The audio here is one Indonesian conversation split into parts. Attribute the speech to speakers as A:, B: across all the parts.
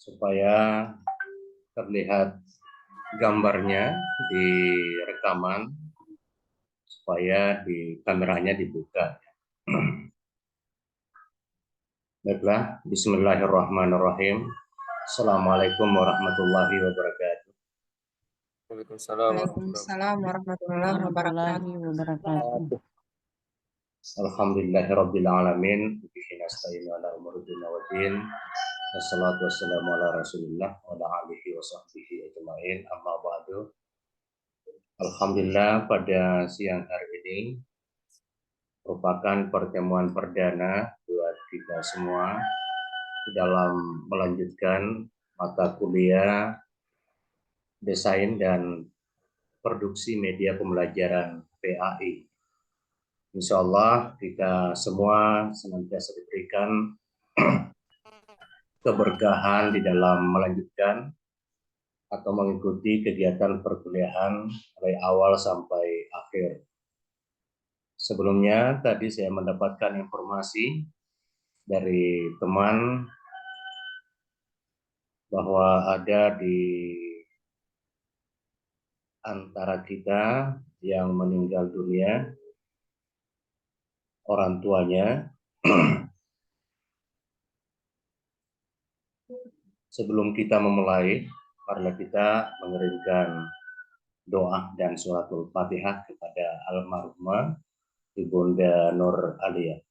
A: supaya terlihat gambarnya di rekaman, supaya di kameranya dibuka. Baiklah, bismillahirrahmanirrahim. Assalamualaikum warahmatullahi wabarakatuh.
B: Waalaikumsalam warahmatullahi wabarakatuh.
A: Alhamdulillahirabbil alamin, bihi nasta'inu ala umuri dunya waddin. Wassalatu wassalamu ala Rasulillah wa ala alihi wa sahbihi ajmain. Amma ba'du. Alhamdulillah, pada siang hari ini merupakan pertemuan perdana buat kita semua dalam melanjutkan mata kuliah Desain dan Produksi Media Pembelajaran PAI. Insya Allah kita semua senantiasa diberikan keberkahan di dalam melanjutkan atau mengikuti kegiatan perkuliahan dari awal sampai akhir. Sebelumnya tadi saya mendapatkan informasi dari teman bahwa ada di antara kita yang meninggal dunia orang tuanya. Sebelum kita memulai, marilah kita mengirimkan doa dan suratul Fatihah kepada almarhumah Ibunda Nur Alia.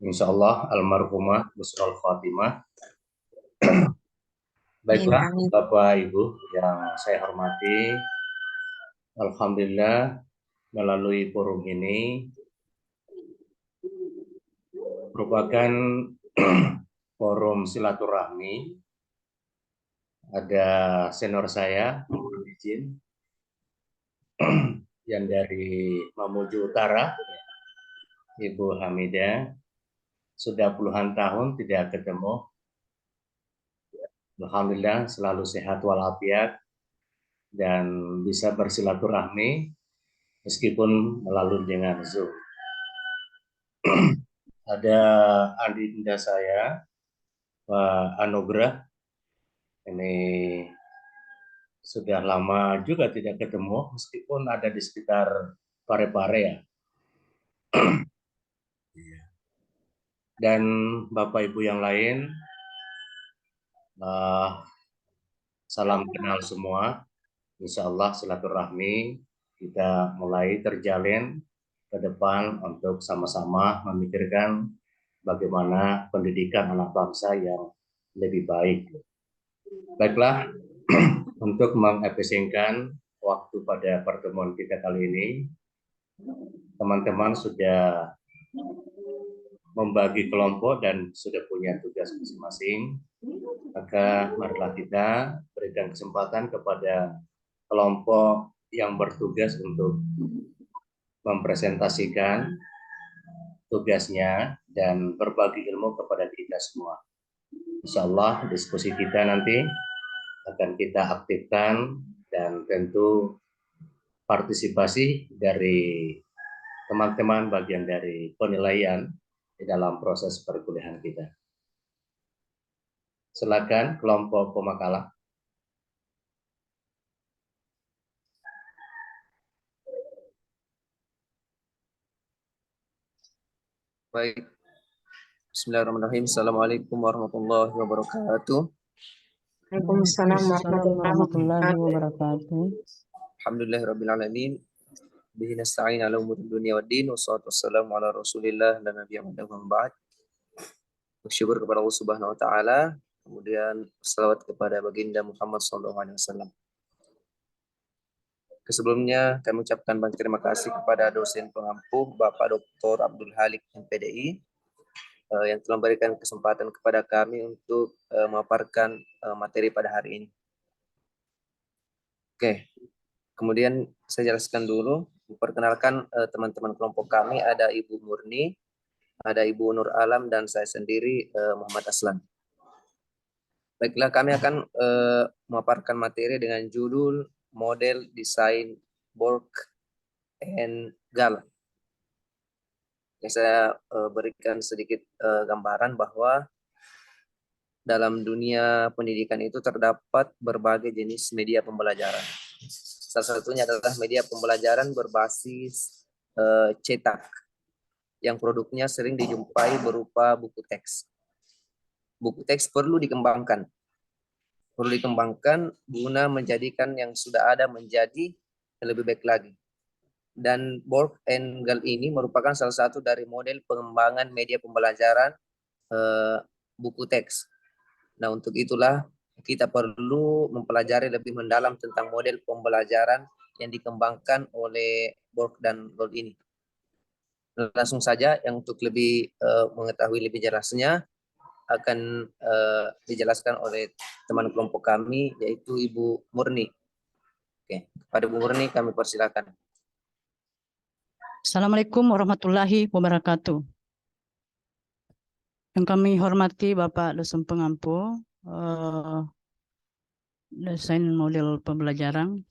A: Insya Allah almarhumah Busrul Fatimah. Baiklah, Bapak Ibu yang saya hormati, alhamdulillah melalui forum ini merupakan forum silaturahmi. Ada senior saya, mohon izin, yang dari Mamuju Utara, Ibu Hamidah, sudah puluhan tahun tidak ketemu. Alhamdulillah selalu sehat walafiat dan bisa bersilaturahmi meskipun melalui dengan Zoom. Ada adinda saya, Pak Anugrah, ini sudah lama juga tidak ketemu meskipun ada di sekitar Parepare ya. Dan Bapak Ibu yang lain, salam kenal semua. Insya Allah silaturahmi kita mulai terjalin ke depan untuk sama-sama memikirkan bagaimana pendidikan anak bangsa yang lebih baik. Baiklah, untuk mengefisienkan waktu pada pertemuan kita kali ini, teman-teman sudah membagi kelompok dan sudah punya tugas masing-masing. Maka marilah kita berikan kesempatan kepada kelompok yang bertugas untuk mempresentasikan tugasnya dan berbagi ilmu kepada kita semua. Insya Allah diskusi kita nanti akan kita aktifkan dan tentu partisipasi dari teman-teman bagian dari penilaian di dalam proses perkuliahan kita. Silakan kelompok pemakalah.
C: Baik. Bismillahirrahmanirrahim. Assalamualaikum warahmatullahi wabarakatuh.
B: Waalaikumsalam warahmatullahi wabarakatuh.
C: Alhamdulillahirabbil alamin. Bihi nasta'in ala umuri dunya waddin. Wassalatu wassalamu ala Rasulillah dan nabiyyi ba'd. Bersyukur kepada Allah Subhanahu wa taala, kemudian selawat kepada baginda Muhammad sallallahu alaihi wasallam. Sebelumnya kami ucapkan banyak terima kasih kepada dosen pengampu Bapak Dr. Abdul Halik MPDI yang telah memberikan kesempatan kepada kami untuk memaparkan materi pada hari ini. Oke, kemudian saya jelaskan dulu, memperkenalkan teman-teman kelompok kami, ada Ibu Murni, ada Ibu Nur Alam, dan saya sendiri Muhammad Aslan. Baiklah, kami akan memaparkan materi dengan judul model desain Borg and Gall. Yang saya berikan sedikit gambaran bahwa dalam dunia pendidikan itu terdapat berbagai jenis media pembelajaran. Salah satunya adalah media pembelajaran berbasis cetak, yang produknya sering dijumpai berupa buku teks. Buku teks perlu dikembangkan guna menjadikan yang sudah ada menjadi lebih baik lagi. Dan Borg and Gall ini merupakan salah satu dari model pengembangan media pembelajaran buku teks. Nah, untuk itulah kita perlu mempelajari lebih mendalam tentang model pembelajaran yang dikembangkan oleh Borg dan Gall ini. Langsung saja, yang untuk lebih mengetahui lebih jelasnya akan dijelaskan oleh teman kelompok kami, yaitu Ibu Murni. Oke, kepada Bu Murni kami persilakan.
B: Assalamualaikum warahmatullahi wabarakatuh. Yang kami hormati Bapak dosen pengampu desain model pembelajaran.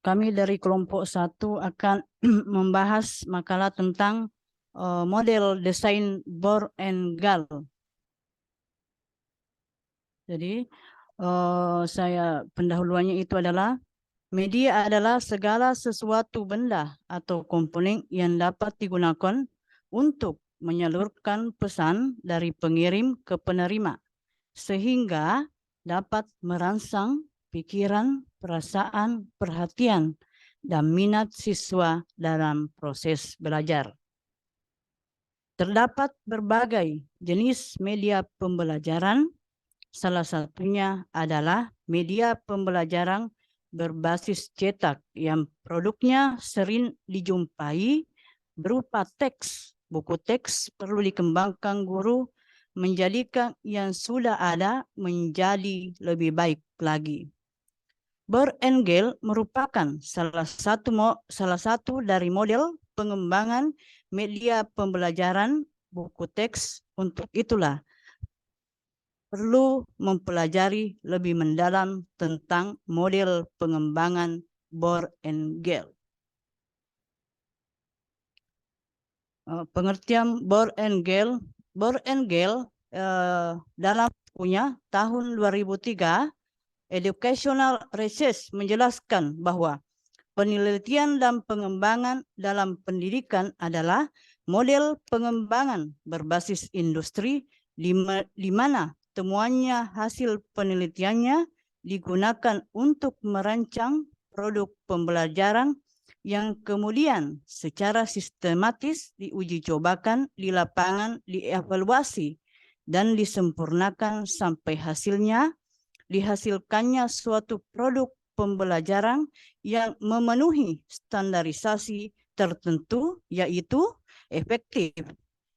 B: Kami dari kelompok 1 akan membahas makalah tentang model desain Borg and Gall. Jadi saya pendahuluannya itu adalah media adalah segala sesuatu benda atau komponen yang dapat digunakan untuk menyalurkan pesan dari pengirim ke penerima, sehingga dapat merangsang pikiran, perasaan, perhatian, dan minat siswa dalam proses belajar. Terdapat berbagai jenis media pembelajaran, salah satunya adalah media pembelajaran berbasis cetak yang produknya sering dijumpai berupa teks. Buku teks perlu dikembangkan guru menjadikan yang sudah ada menjadi lebih baik lagi. Borg and Gall merupakan salah satu dari model pengembangan media pembelajaran buku teks. Untuk itulah perlu mempelajari lebih mendalam tentang model pengembangan Borg and Gall. Pengertian Borg and Gall. Borg and Gall dalam bukunya tahun 2003, Educational Research menjelaskan bahwa penelitian dan pengembangan dalam pendidikan adalah model pengembangan berbasis industri di mana temuannya hasil penelitiannya digunakan untuk merancang produk pembelajaran yang kemudian secara sistematis diuji cobakan di lapangan, dievaluasi, dan disempurnakan sampai dihasilkannya suatu produk pembelajaran yang memenuhi standarisasi tertentu, yaitu efektif,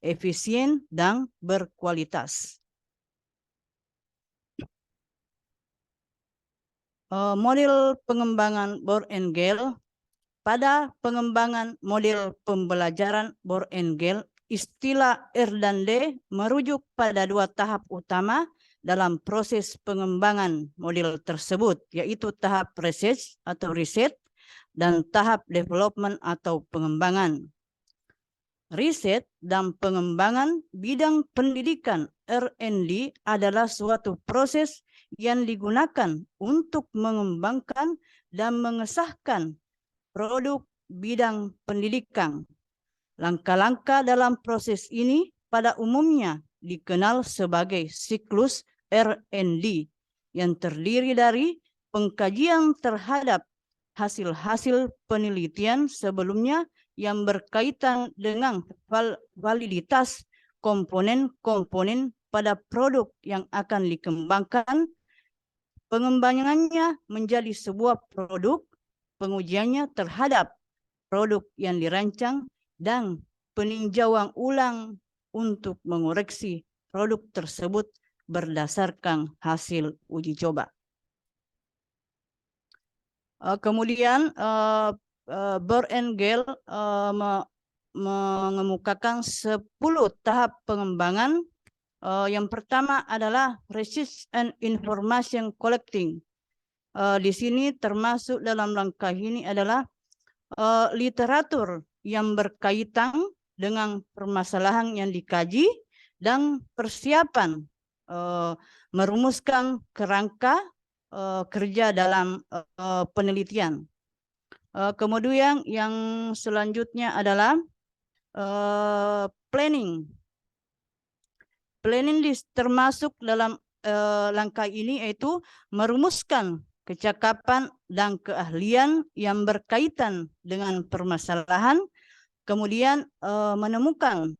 B: efisien, dan berkualitas. Model pengembangan Borg and Gall. Pada pengembangan model pembelajaran Borg and Gall, istilah R dan D merujuk pada 2 tahap utama dalam proses pengembangan model tersebut, yaitu tahap research atau riset dan tahap development atau pengembangan. Riset dan pengembangan bidang pendidikan R&D adalah suatu proses yang digunakan untuk mengembangkan dan mengesahkan produk bidang pendidikan. Langkah-langkah dalam proses ini pada umumnya dikenal sebagai siklus R&D yang terdiri dari pengkajian terhadap hasil-hasil penelitian sebelumnya yang berkaitan dengan validitas komponen-komponen pada produk yang akan dikembangkan, pengembangannya menjadi sebuah produk, pengujiannya terhadap produk yang dirancang, dan peninjauan ulang untuk mengoreksi produk tersebut berdasarkan hasil uji coba. Kemudian Borg and Gall mengemukakan 10 tahap pengembangan. Yang pertama adalah Research and Information Collecting. Di sini termasuk dalam langkah ini adalah literatur yang berkaitan dengan permasalahan yang dikaji dan persiapan merumuskan kerangka kerja dalam penelitian. Kemudian yang selanjutnya adalah planning. Planning termasuk dalam langkah ini, yaitu merumuskan kecakapan dan keahlian yang berkaitan dengan permasalahan, kemudian menemukan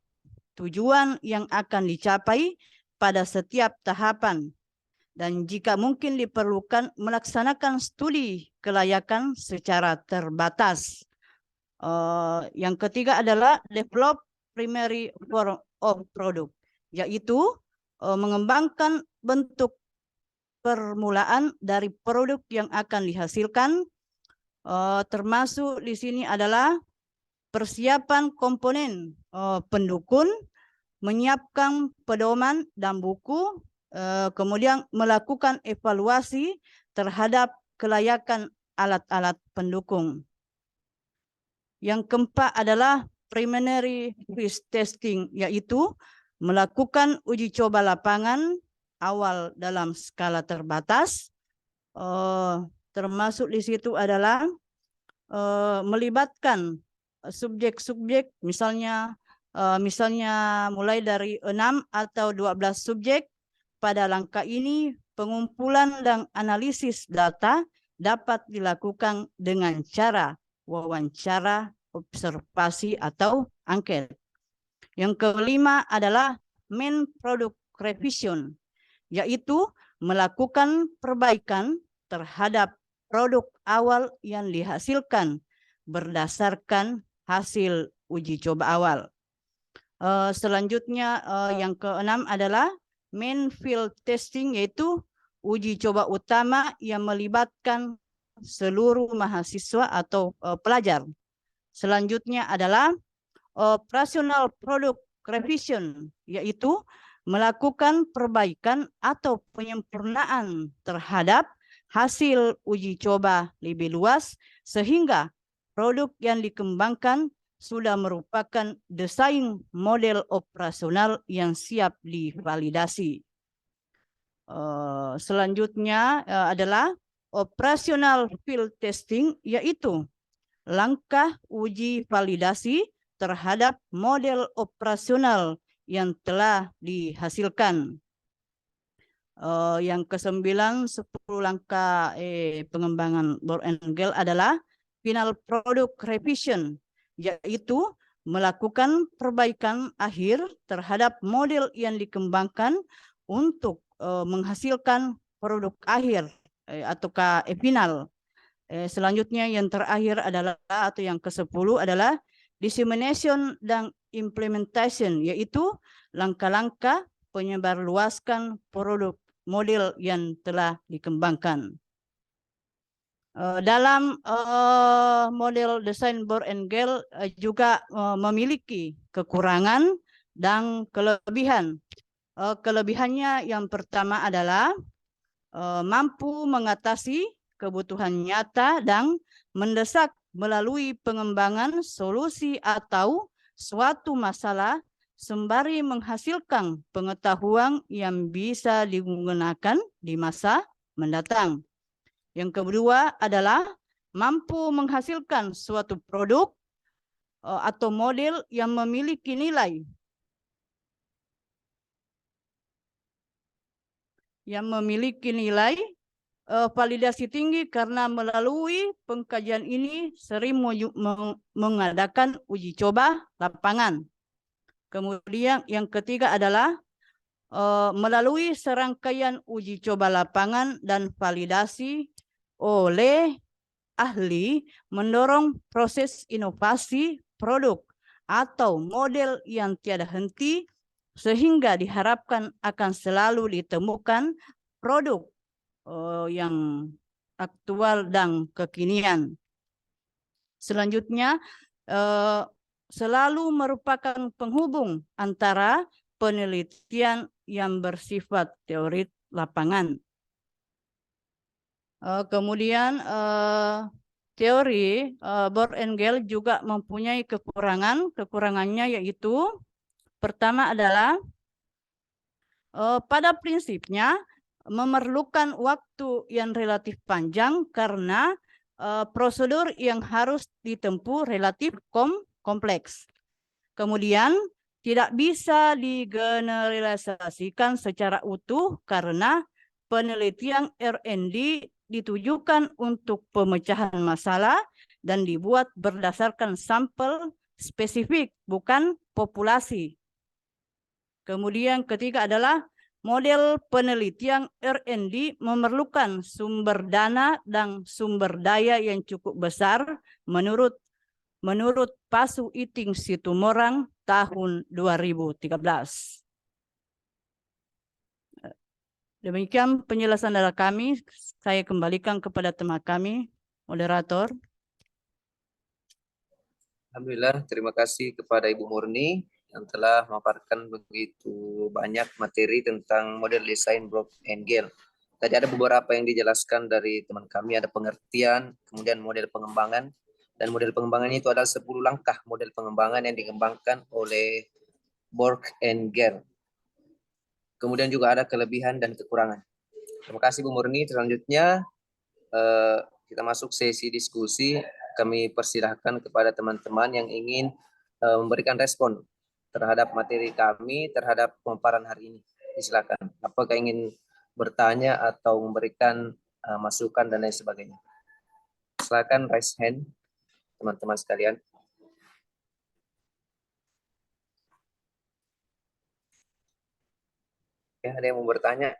B: tujuan yang akan dicapai pada setiap tahapan, dan jika mungkin diperlukan melaksanakan studi kelayakan secara terbatas. Yang ketiga adalah develop primary form of product, yaitu mengembangkan bentuk permulaan dari produk yang akan dihasilkan. Termasuk di sini adalah persiapan komponen pendukung, menyiapkan pedoman dan buku, kemudian melakukan evaluasi terhadap kelayakan alat-alat pendukung. Yang keempat adalah preliminary risk testing, yaitu melakukan uji coba lapangan awal dalam skala terbatas. Termasuk di situ adalah melibatkan subjek-subjek, misalnya mulai dari 6 atau 12 subjek. Pada langkah ini, pengumpulan dan analisis data dapat dilakukan dengan cara wawancara, observasi, atau angket. Yang kelima adalah main product revision, yaitu melakukan perbaikan terhadap produk awal yang dihasilkan berdasarkan hasil uji coba awal. Selanjutnya yang keenam adalah main field testing, yaitu uji coba utama yang melibatkan seluruh mahasiswa atau pelajar. Selanjutnya adalah operational product revision, yaitu melakukan perbaikan atau penyempurnaan terhadap hasil uji coba lebih luas sehingga produk yang dikembangkan sudah merupakan desain model operasional yang siap divalidasi. Selanjutnya adalah operational field testing, yaitu langkah uji validasi terhadap model operasional yang telah dihasilkan. Yang kesembilan, 10 langkah pengembangan Bohr and Gale adalah final product revision, yaitu melakukan perbaikan akhir terhadap model yang dikembangkan untuk menghasilkan produk akhir ataukah final. Selanjutnya yang terakhir adalah, atau yang ke-10 adalah dissemination dan implementation, yaitu langkah-langkah penyebarluaskan produk model yang telah dikembangkan. Dalam model desain Bohr and Gale juga memiliki kekurangan dan kelebihan. Kelebihannya yang pertama adalah mampu mengatasi kebutuhan nyata dan mendesak melalui pengembangan solusi atau suatu masalah sembari menghasilkan pengetahuan yang bisa digunakan di masa mendatang. Yang kedua adalah mampu menghasilkan suatu produk atau model yang memiliki nilai validasi tinggi karena melalui pengkajian ini sering mengadakan uji coba lapangan. Kemudian yang ketiga adalah melalui serangkaian uji coba lapangan dan validasi oleh ahli mendorong proses inovasi produk atau model yang tiada henti sehingga diharapkan akan selalu ditemukan produk yang aktual dan kekinian. Selanjutnya, selalu merupakan penghubung antara penelitian yang bersifat teori lapangan. Kemudian teori Born-Engel juga mempunyai kekurangan. Kekurangannya yaitu pertama adalah pada prinsipnya memerlukan waktu yang relatif panjang karena prosedur yang harus ditempuh relatif kompleks. Kemudian tidak bisa digeneralisasikan secara utuh karena penelitian R&D ditujukan untuk pemecahan masalah dan dibuat berdasarkan sampel spesifik, bukan populasi. Kemudian ketiga adalah model penelitian R&D memerlukan sumber dana dan sumber daya yang cukup besar menurut Pasu Iting Situmorang tahun 2013. Demikian penjelasan dari kami. Saya kembalikan kepada teman kami, moderator.
C: Alhamdulillah, terima kasih kepada Ibu Murni yang telah memaparkan begitu banyak materi tentang model desain Born-Engel. Tadi ada beberapa yang dijelaskan dari teman kami, ada pengertian, kemudian model pengembangan, dan model pengembangan itu adalah 10 langkah model pengembangan yang dikembangkan oleh Born-Engel. Kemudian juga ada kelebihan dan kekurangan. Terima kasih Bu Murni. Selanjutnya kita masuk sesi diskusi. Kami persilahkan kepada teman-teman yang ingin memberikan respon terhadap materi kami, terhadap pemaparan hari ini. Silakan. Apakah ingin bertanya atau memberikan masukan dan lain sebagainya? Silakan raise hand, teman-teman sekalian. Ya, ada yang mau bertanya?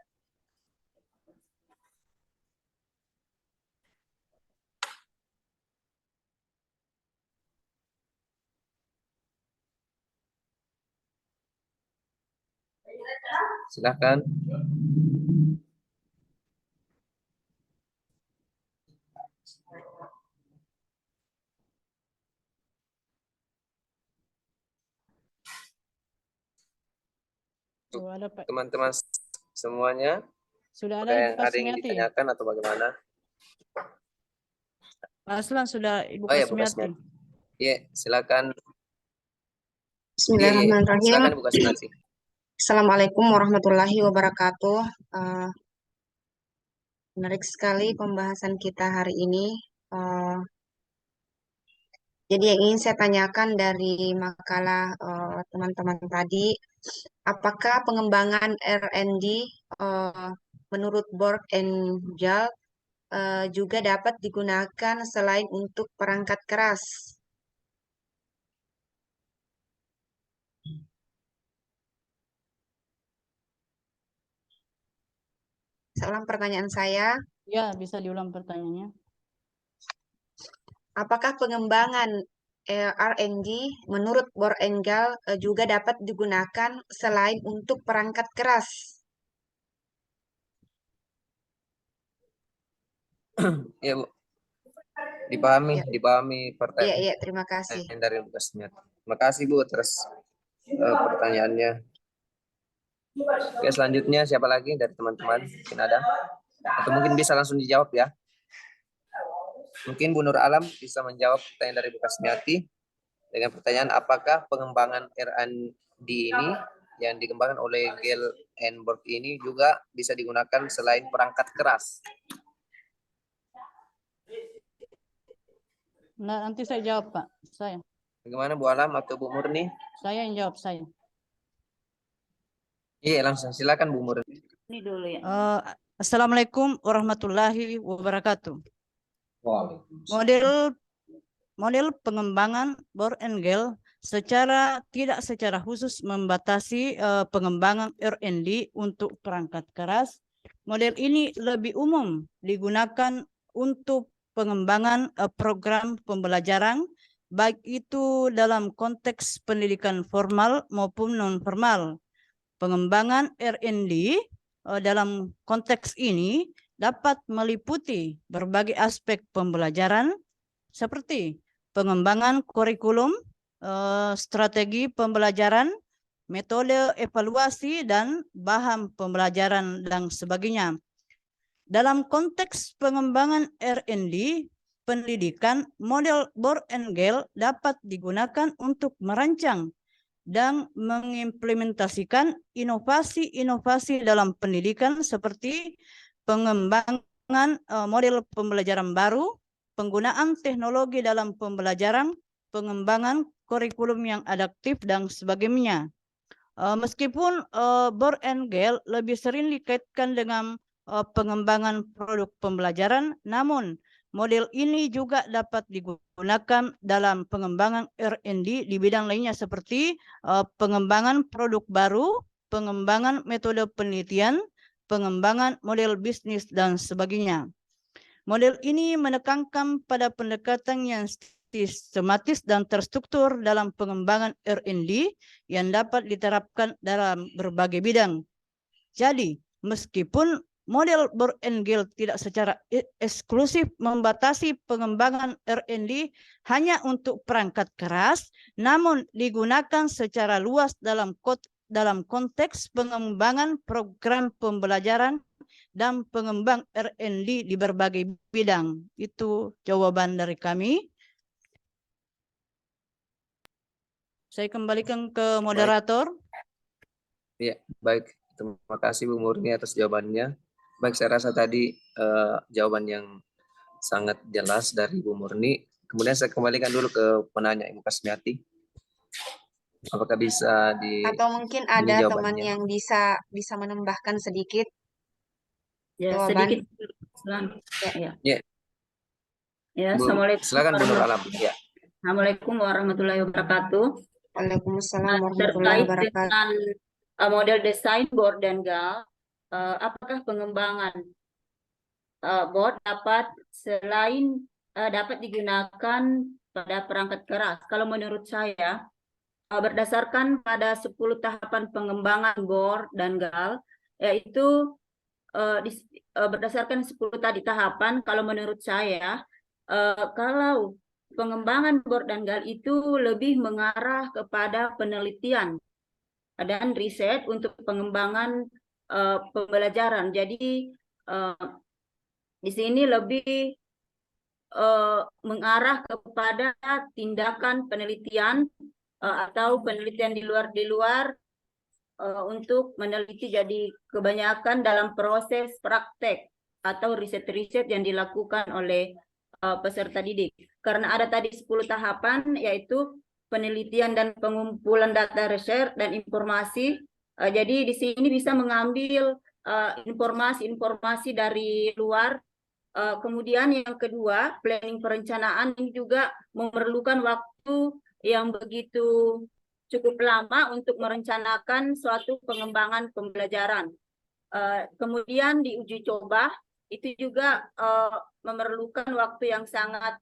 C: Silakan. Teman-teman semuanya,
B: Sudah
C: ada
B: ada
C: yang ingin ditanyakan atau bagaimana?
B: Pak Aslan sudah Ibu
C: Oh ya, Bu
B: Kasmiati.
C: Kasmiati. Iya, silakan.
D: Bismillahirrahmanirrahim.
C: Silakan Bu Kasmiati.
D: Assalamualaikum warahmatullahi wabarakatuh. Menarik sekali pembahasan kita hari ini. Jadi yang ingin saya tanyakan dari makalah teman-teman tadi, apakah pengembangan R&D menurut Born-Engel juga dapat digunakan selain untuk perangkat keras? Salam pertanyaan saya.
B: Ya, bisa diulang pertanyaannya.
D: Apakah pengembangan R&D menurut Born-Engel juga dapat digunakan selain untuk perangkat keras?
C: Ya, Bu. Dipahami pertanyaan.
D: Iya, terima kasih.
C: Dari Bu Kasmiati. Terima kasih Bu atas pertanyaannya. Oke, selanjutnya siapa lagi dari teman-teman? Mungkin ada? Atau mungkin bisa langsung dijawab ya. Mungkin Bu Nur Alam bisa menjawab pertanyaan dari Bu Kasmiati dengan pertanyaan apakah pengembangan R&D ini yang dikembangkan oleh Gel and Borg ini juga bisa digunakan selain perangkat keras?
B: Nah, nanti saya jawab, Pak. Saya.
C: Bagaimana Bu Alam atau Bu Murni?
B: Saya yang jawab, saya.
C: Iya, langsung silakan Bu Murni.
B: Ini dulu ya. Assalamualaikum warahmatullahi wabarakatuh. Model pengembangan Born-Engel tidak secara khusus membatasi pengembangan R&D untuk perangkat keras. Model ini lebih umum digunakan untuk pengembangan program pembelajaran, baik itu dalam konteks pendidikan formal maupun non-formal. Pengembangan R&D dalam konteks ini dapat meliputi berbagai aspek pembelajaran seperti pengembangan kurikulum, strategi pembelajaran, metode evaluasi, dan bahan pembelajaran dan sebagainya. Dalam konteks pengembangan R&D, pendidikan, model Born-Gale dapat digunakan untuk merancang dan mengimplementasikan inovasi-inovasi dalam pendidikan seperti pengembangan model pembelajaran baru, penggunaan teknologi dalam pembelajaran, pengembangan kurikulum yang adaptif, dan sebagainya. Meskipun Born-Gale lebih sering dikaitkan dengan pengembangan produk pembelajaran, namun model ini juga dapat digunakan dalam pengembangan R&D di bidang lainnya seperti pengembangan produk baru, pengembangan metode penelitian, pengembangan model bisnis, dan sebagainya. Model ini menekankan pada pendekatan yang sistematis dan terstruktur dalam pengembangan R&D yang dapat diterapkan dalam berbagai bidang. Jadi, meskipun model Born-Gale tidak secara eksklusif membatasi pengembangan R&D hanya untuk perangkat keras, namun digunakan secara luas dalam konteks pengembangan program pembelajaran dan pengembang R&D di berbagai bidang. Itu jawaban dari kami. Saya kembalikan ke moderator.
C: Ya, baik. Terima kasih Bu Murni atas jawabannya. Baik, saya rasa tadi jawaban yang sangat jelas dari Bu Murni. Kemudian saya kembalikan dulu ke penanya Ibu Kasmiati. Apakah bisa
D: Atau mungkin
C: ini
D: ada teman
C: jawabannya?
D: yang bisa menambahkan sedikit
E: Ya,
D: jawaban?
E: sedikit. Silakan. Ya.
C: Ya,
E: Ya,
C: Bu,
E: Assalamualaikum
C: silakan Bu Nur Alam. Ya.
E: Assalamualaikum warahmatullahi wabarakatuh.
D: Waalaikumsalam warahmatullahi
E: Terkait
D: wabarakatuh.
E: dengan model desain Born-Gale, apakah pengembangan board dapat digunakan pada perangkat keras? Kalau menurut saya, berdasarkan pada 10 tahapan pengembangan Born-Gale, yaitu berdasarkan 10 tadi tahapan, kalau menurut saya, kalau pengembangan Born-Gale itu lebih mengarah kepada penelitian dan riset untuk pengembangan pembelajaran. Jadi di sini lebih mengarah kepada tindakan penelitian atau penelitian di luar untuk meneliti, jadi kebanyakan dalam proses praktek atau riset-riset yang dilakukan oleh peserta didik. Karena ada tadi 10 tahapan, yaitu penelitian dan pengumpulan data riset dan informasi. Jadi di sini bisa mengambil informasi-informasi dari luar. Kemudian yang kedua, planning perencanaan ini juga memerlukan waktu yang begitu cukup lama untuk merencanakan suatu pengembangan pembelajaran. Kemudian di uji coba itu juga memerlukan waktu yang sangat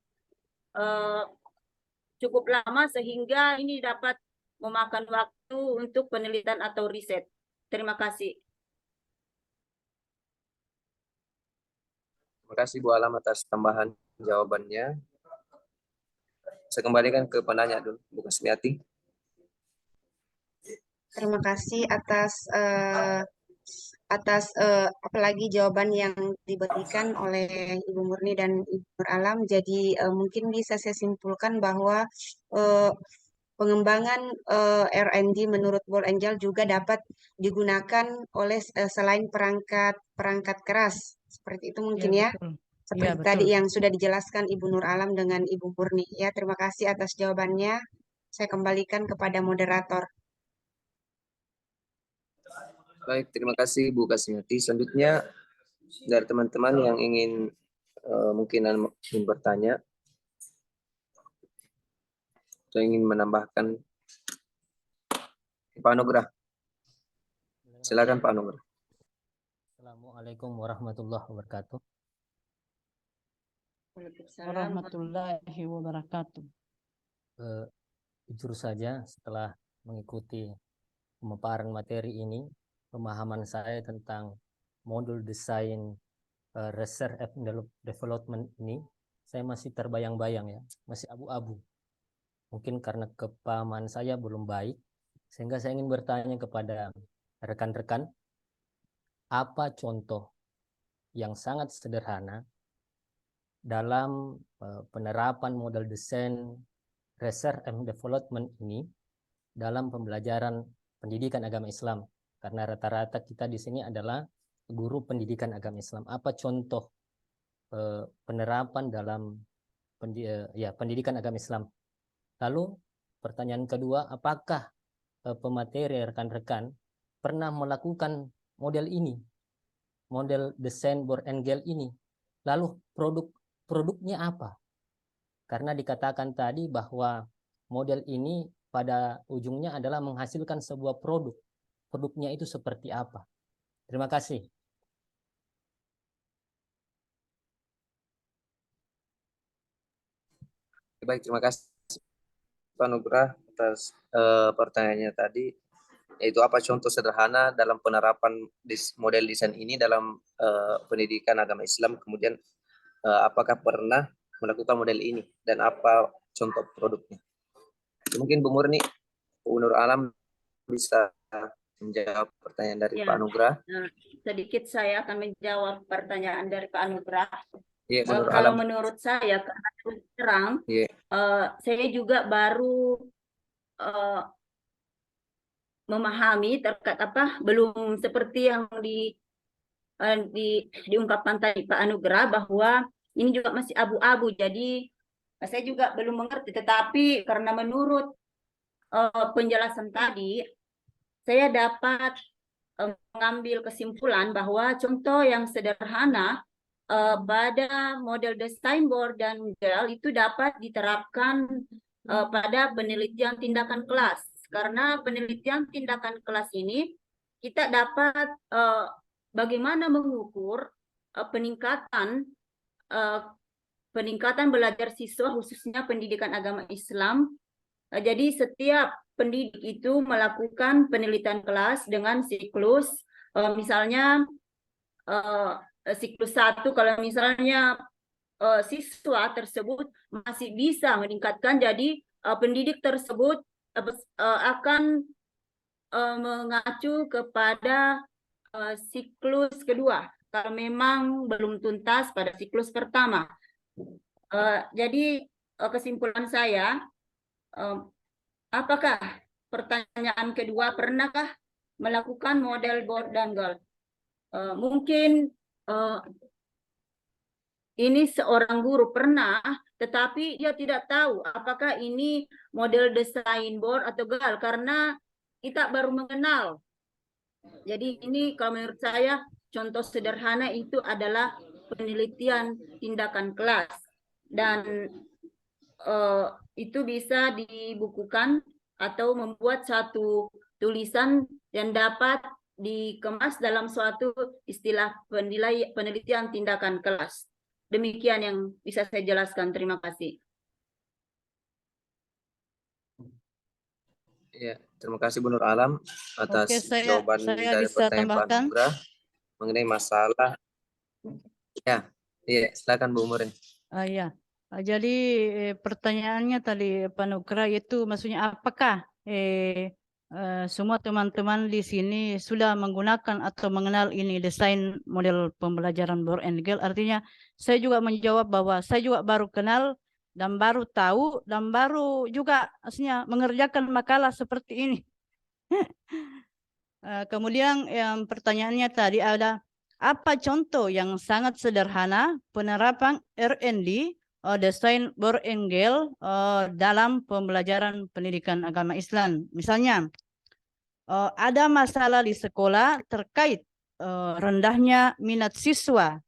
E: cukup lama sehingga ini dapat memakan waktu untuk penelitian atau riset. Terima kasih.
C: Terima kasih Bu Alam atas tambahan jawabannya. Saya kembalikan ke penanya dulu, Bu Kasmiati.
D: Terima kasih atas apalagi jawaban yang diberikan oleh Ibu Murni dan Ibu Nur Alam. Jadi mungkin bisa saya simpulkan bahwa pengembangan R&D menurut Born-Gale juga dapat digunakan oleh selain perangkat keras. Seperti itu mungkin ya.
B: Betul.
D: Seperti
B: betul.
D: tadi yang sudah dijelaskan Ibu Nur Alam dengan Ibu Murni. Ya, terima kasih atas jawabannya. Saya kembalikan kepada moderator.
C: Baik, terima kasih Bu Kasmiati. Selanjutnya dari teman-teman yang ingin ingin bertanya atau ingin menambahkan, Pak Anugrah. Silakan Pak Anugrah.
F: Assalamualaikum warahmatullahi wabarakatuh.
B: Warahmatullahi wabarakatuh.
F: Jujur saja setelah mengikuti pemaparan materi ini, pemahaman saya tentang modul desain research and development ini, saya masih terbayang-bayang ya, masih abu-abu. Mungkin karena kepahaman saya belum baik, sehingga saya ingin bertanya kepada rekan-rekan, apa contoh yang sangat sederhana dalam penerapan model desain research and development ini dalam pembelajaran pendidikan agama Islam. Karena rata-rata kita di sini adalah guru pendidikan agama Islam. Apa contoh penerapan dalam pendidikan agama Islam? Lalu pertanyaan kedua, apakah pemateri rekan-rekan pernah melakukan model ini, model desain Bohr and Gale ini? Lalu produknya apa? Karena dikatakan tadi bahwa model ini pada ujungnya adalah menghasilkan sebuah produk. Produknya itu seperti apa? Terima kasih.
C: Baik, terima kasih Pak Nugrah atas pertanyaannya tadi, yaitu apa contoh sederhana dalam penerapan model desain ini dalam pendidikan agama Islam, kemudian apakah pernah melakukan model ini dan apa contoh produknya. Mungkin Bu Murni, Bu Nur Alam bisa menjawab pertanyaan dari
E: Ya.
C: Pak Nugrah.
E: Sedikit saya akan menjawab pertanyaan dari Pak Nugrah.
C: Ya, Bu Nur
E: Kalau
C: Alam.
E: menurut saya, karena terus terang,
C: Ya.
E: saya juga baru memahami terkait belum seperti yang diungkapkan tadi Pak Anugrah, bahwa ini juga masih abu-abu. Jadi saya juga belum mengerti. Tetapi karena menurut penjelasan tadi, saya dapat mengambil kesimpulan bahwa contoh yang sederhana pada model desain Bohr dan Gale itu dapat diterapkan pada penelitian tindakan kelas. Karena penelitian tindakan kelas ini kita dapat bagaimana mengukur peningkatan belajar siswa, khususnya pendidikan agama Islam. Jadi setiap pendidik itu melakukan penelitian kelas dengan siklus, misalnya siklus 1, kalau misalnya siswa tersebut masih bisa meningkatkan, jadi pendidik tersebut akan mengacu kepada siklus kedua kalau memang belum tuntas pada siklus pertama. Jadi kesimpulan saya, apakah pertanyaan kedua, pernahkah melakukan model Bohr dan Gale? Mungkin ini seorang guru pernah, tetapi dia tidak tahu apakah ini model desain Bohr atau Gale karena kita baru mengenal. Jadi ini kalau menurut saya contoh sederhana itu adalah penelitian tindakan kelas, dan itu bisa dibukukan atau membuat satu tulisan yang dapat dikemas dalam suatu istilah penelitian tindakan kelas. Demikian yang bisa saya jelaskan. Terima kasih.
C: Ya, terima kasih Bu Nur Alam atas jawaban
B: saya
C: dari
B: bisa
C: pertanyaan Pak
B: tambahkan.
C: Nugrah mengenai masalah. Ya, silakan Bu Murni.
B: Ya, jadi pertanyaannya tadi Pak Nugrah itu maksudnya apakah semua teman-teman di sini sudah menggunakan atau mengenal ini desain model pembelajaran Bohr and Gale? Artinya saya juga menjawab bahwa saya juga baru kenal dan baru tahu dan baru juga maksudnya mengerjakan makalah seperti ini. Kemudian yang pertanyaannya tadi ada apa contoh yang sangat sederhana penerapan R&D desain Bohr and Gale dalam pembelajaran pendidikan agama Islam? Misalnya ada masalah di sekolah terkait rendahnya minat siswa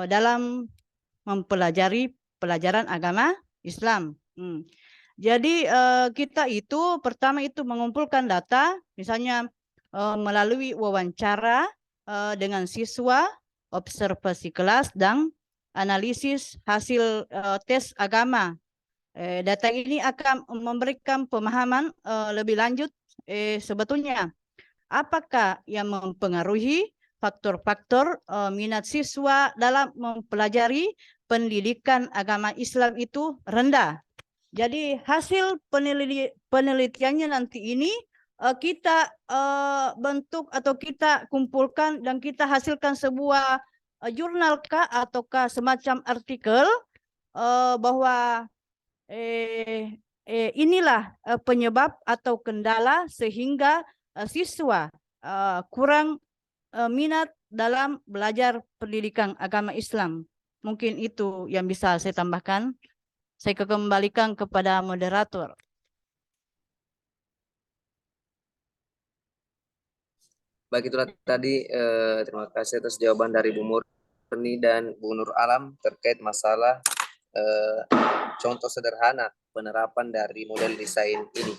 B: dalam mempelajari pelajaran agama Islam. Jadi kita itu pertama itu mengumpulkan data, misalnya melalui wawancara dengan siswa, observasi kelas, dan analisis hasil tes agama. Data ini akan memberikan pemahaman lebih lanjut sebetulnya apakah yang mempengaruhi faktor-faktor minat siswa dalam mempelajari pendidikan agama Islam itu rendah. Jadi hasil penelitiannya nanti ini kita bentuk atau kita kumpulkan dan kita hasilkan sebuah jurnal kah ataukah semacam artikel bahwa inilah penyebab atau kendala sehingga siswa kurang minat dalam belajar pendidikan agama Islam. Mungkin itu yang bisa saya tambahkan. Saya kembalikan kepada moderator.
C: Baik, itulah tadi terima kasih atas jawaban dari Bu Murni dan Bu Nur Alam terkait masalah contoh sederhana penerapan dari model desain ini.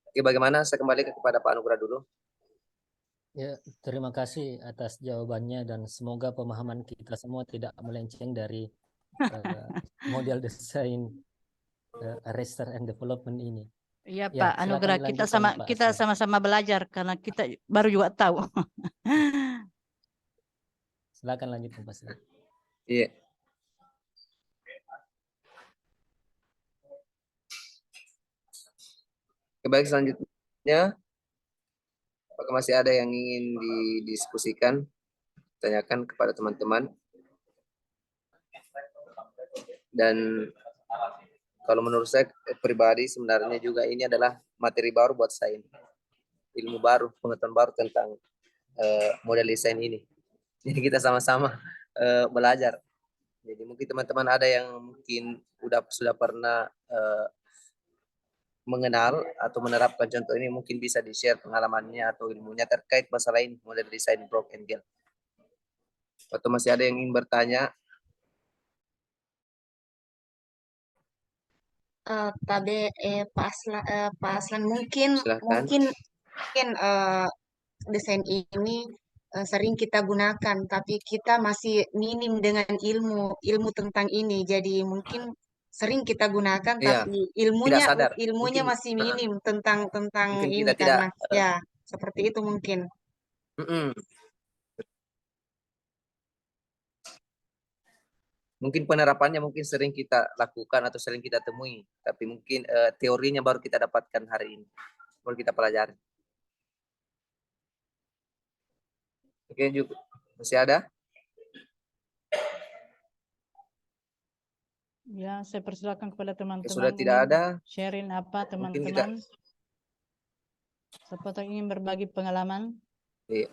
C: Oke, bagaimana? Saya kembali kepada Pak Anugrah dulu.
F: Ya, terima kasih atas jawabannya dan semoga pemahaman kita semua tidak melenceng dari model desain research and development ini.
B: Iya
F: Ya,
B: Pak Anugrah,
F: silakan
B: kita
F: lanjutkan, Pak
B: kita
F: Aslam.
B: sama-sama belajar karena kita baru juga tahu.
F: Silakan lanjutkan, Pak Aslam.
C: Iya. Baik, selanjutnya, apakah masih ada yang ingin didiskusikan, tanyakan kepada teman-teman? Dan kalau menurut saya pribadi sebenarnya juga ini adalah materi baru buat saya, ilmu baru, pengetahuan baru tentang model desain ini. Jadi kita sama-sama belajar. Jadi mungkin teman-teman ada yang mungkin sudah pernah mengenal atau menerapkan contoh ini, mungkin bisa di-share pengalamannya atau ilmunya terkait masalah ini, model desain Brock and Gale. Atau masih ada yang ingin bertanya?
D: Pak Aslan mungkin
C: Silahkan.
D: Desain ini sering kita gunakan, tapi kita masih minim dengan ilmu tentang ini. Jadi mungkin sering kita gunakan,
C: Iya,
D: tapi
C: tidak sadar.
D: ilmunya
C: Mungkin,
D: masih minim tentang
C: mungkin
D: ini
C: kita tidak,
D: karena ya seperti itu mungkin.
C: Mungkin penerapannya mungkin sering kita lakukan atau sering kita temui, tapi mungkin teorinya baru kita dapatkan hari ini, baru kita pelajari. Oke, juga masih ada?
B: Ya, saya persilakan kepada teman-teman.
C: Sudah tidak ada,
B: sharing apa
C: mungkin kita.
B: teman-teman? Siapa tahu ingin berbagi pengalaman?
C: Iya.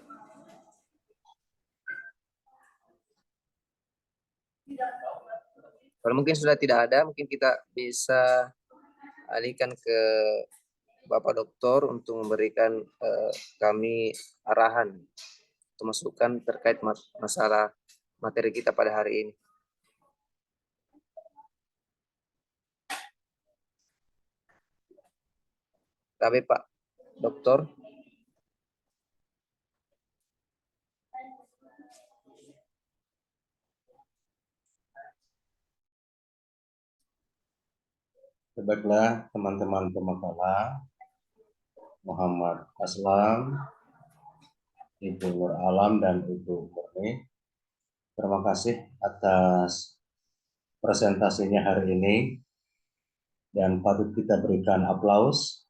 C: Kalau mungkin sudah tidak ada, mungkin kita bisa alihkan ke Bapak Doktor untuk memberikan kami arahan atau masukan terkait masalah materi kita pada hari ini. Tapi Pak Doktor.
A: Baiklah teman-teman pemakalah, Muhammad Aslam, Ibu Nur Alam dan Ibu Murni. Terima kasih atas presentasinya hari ini dan patut kita berikan aplaus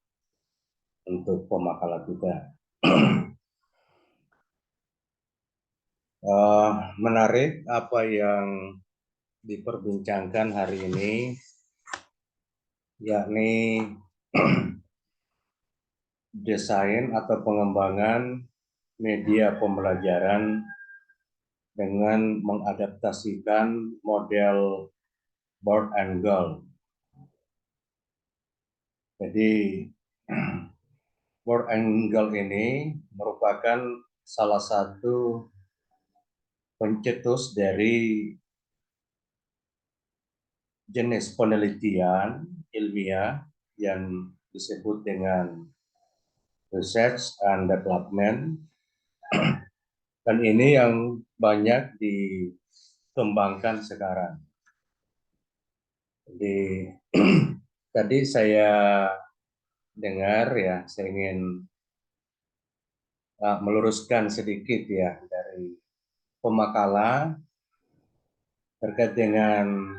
A: untuk pemakalah kita. Menarik apa yang diperbincangkan hari ini, yakni desain atau pengembangan media pembelajaran dengan mengadaptasikan model Brock and Gale. Jadi Brock and Gale ini merupakan salah satu pencetus dari jenis penelitian ilmiah yang disebut dengan research and development, dan ini yang banyak dikembangkan sekarang. Jadi tadi saya dengar ya, saya ingin meluruskan sedikit ya dari pemakalah terkait dengan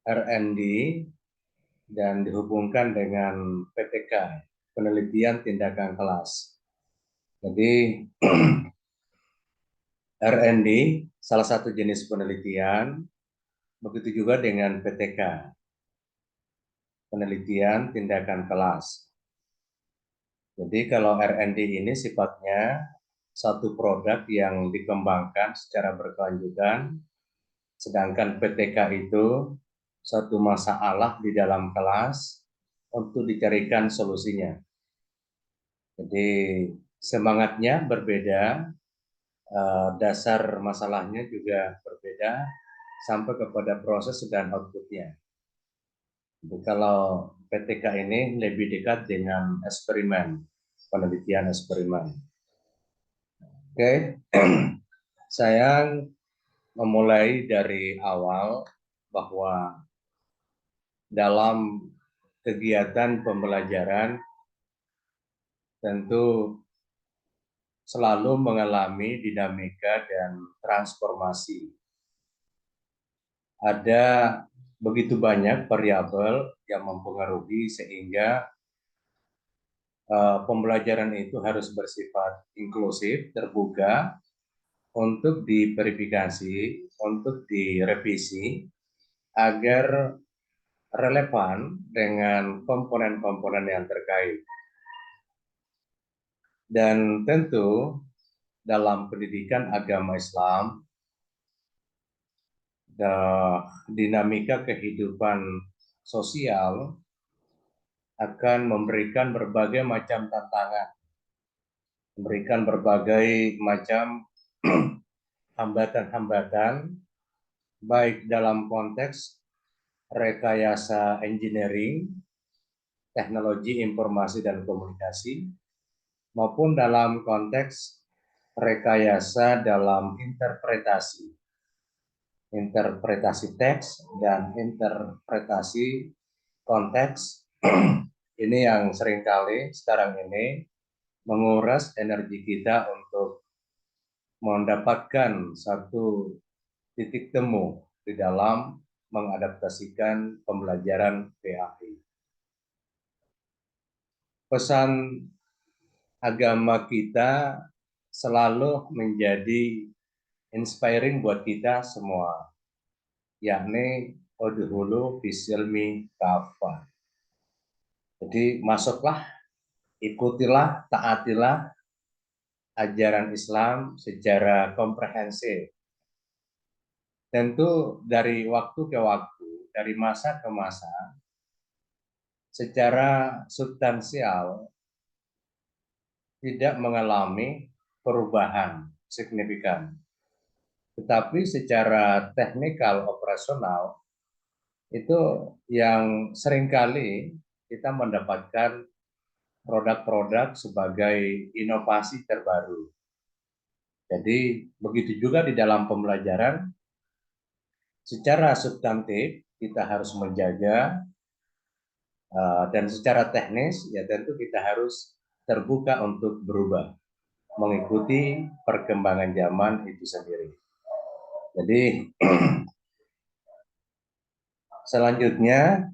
A: R&D dan dihubungkan dengan PTK, penelitian tindakan kelas. Jadi R&D salah satu jenis penelitian, begitu juga dengan PTK, penelitian tindakan kelas. Jadi kalau R&D ini sifatnya satu produk yang dikembangkan secara berkelanjutan, sedangkan PTK itu satu masalah di dalam kelas untuk dicarikan solusinya. Jadi semangatnya berbeda, dasar masalahnya juga berbeda, sampai kepada proses dan outputnya. Jadi kalau PTK ini lebih dekat dengan eksperimen, penelitian eksperimen. Oke, saya memulai dari awal bahwa dalam kegiatan pembelajaran tentu selalu mengalami dinamika dan transformasi. Ada begitu banyak variabel yang mempengaruhi sehingga pembelajaran itu harus bersifat inklusif, terbuka, untuk diverifikasi, untuk direvisi, agar relevan dengan komponen-komponen yang terkait. Dan tentu dalam pendidikan agama Islam, dinamika kehidupan sosial akan memberikan berbagai macam tantangan, memberikan berbagai macam hambatan-hambatan, baik dalam konteks rekayasa engineering, teknologi informasi dan komunikasi, maupun dalam konteks rekayasa dalam interpretasi teks dan interpretasi konteks. Ini yang seringkali sekarang ini menguras energi kita untuk mendapatkan satu titik temu di dalam mengadaptasikan pembelajaran PAI. Pesan agama kita selalu menjadi inspiring buat kita semua, yakni udhulu bisilmi kafah. Jadi masuklah, ikutilah, taatilah ajaran Islam secara komprehensif. Tentu dari waktu ke waktu, dari masa ke masa, secara substansial tidak mengalami perubahan signifikan. Tetapi secara teknikal operasional itu yang seringkali kita mendapatkan produk-produk sebagai inovasi terbaru. Jadi begitu juga di dalam pembelajaran, secara substantif kita harus menjaga, dan secara teknis ya tentu kita harus terbuka untuk berubah, mengikuti perkembangan zaman itu sendiri. Jadi selanjutnya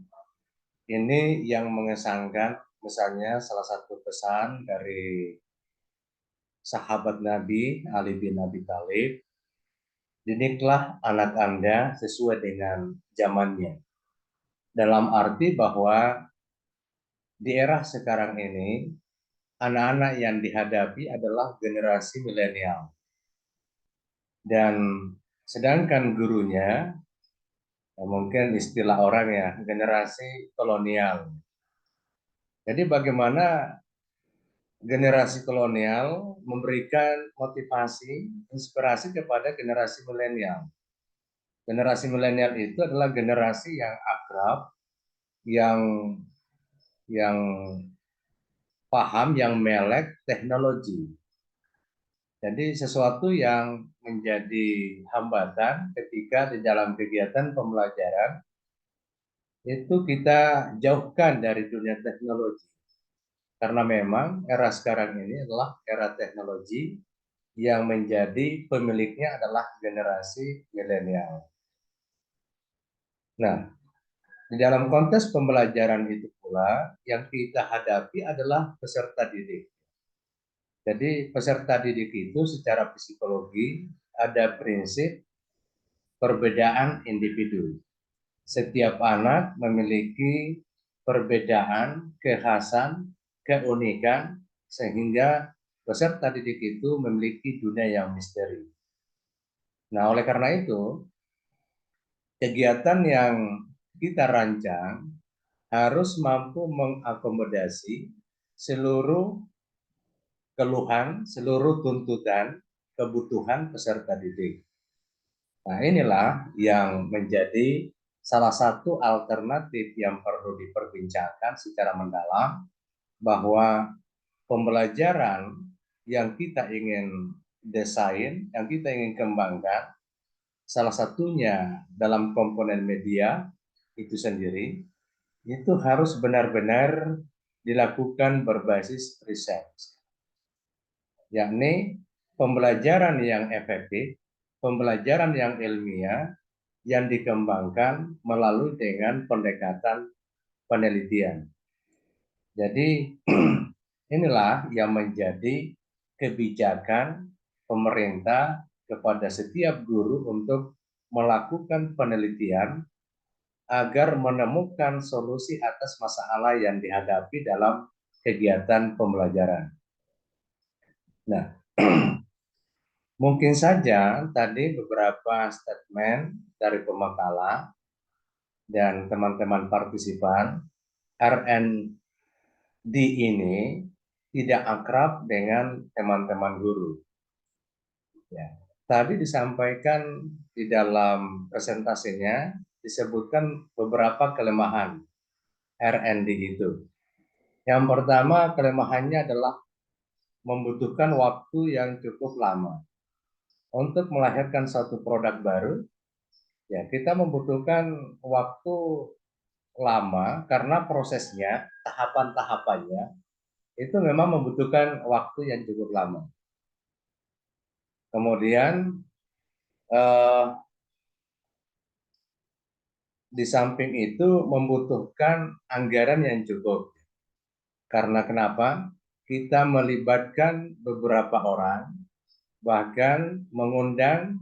A: ini yang mengesankan, misalnya salah satu pesan dari sahabat Nabi Ali bin Abi Thalib, didiklah anak Anda sesuai dengan zamannya. Dalam arti bahwa di era sekarang ini, anak-anak yang dihadapi adalah generasi milenial. Dan sedangkan gurunya, mungkin istilah orang ya, generasi kolonial. Jadi bagaimana generasi kolonial memberikan motivasi, inspirasi kepada generasi milenial. Generasi milenial itu adalah generasi yang akrab, yang paham, yang melek teknologi. Jadi sesuatu yang menjadi hambatan ketika di dalam kegiatan pembelajaran itu kita jauhkan dari dunia teknologi. Karena memang era sekarang ini adalah era teknologi yang menjadi pemiliknya adalah generasi milenial. Nah, di dalam konteks pembelajaran itu pula yang kita hadapi adalah peserta didik. Jadi peserta didik itu secara psikologi ada prinsip perbedaan individu. Setiap anak memiliki perbedaan, kekhasan, keunikan, sehingga peserta didik itu memiliki dunia yang misteri. Nah, oleh karena itu, kegiatan yang kita rancang harus mampu mengakomodasi seluruh keluhan, seluruh tuntutan, kebutuhan peserta didik. Nah, inilah yang menjadi salah satu alternatif yang perlu diperbincangkan secara mendalam, bahwa pembelajaran yang kita ingin desain, yang kita ingin kembangkan, salah satunya dalam komponen media itu sendiri, itu harus benar-benar dilakukan berbasis riset, yakni pembelajaran yang efektif, pembelajaran yang ilmiah yang dikembangkan melalui dengan pendekatan penelitian. Jadi inilah yang menjadi kebijakan pemerintah kepada setiap guru untuk melakukan penelitian agar menemukan solusi atas masalah yang dihadapi dalam kegiatan pembelajaran. Nah, mungkin saja tadi beberapa statement dari pemakalah dan teman-teman partisipan, R&D ini tidak akrab dengan teman-teman guru. Ya. Tadi disampaikan di dalam presentasinya, disebutkan beberapa kelemahan R&D itu. Yang pertama, kelemahannya adalah membutuhkan waktu yang cukup lama. Untuk melahirkan satu produk baru, ya kita membutuhkan waktu lama karena prosesnya, tahapan-tahapannya itu memang membutuhkan waktu yang cukup lama. Kemudian di samping itu membutuhkan anggaran yang cukup. Karena kenapa? Kita melibatkan beberapa orang, bahkan mengundang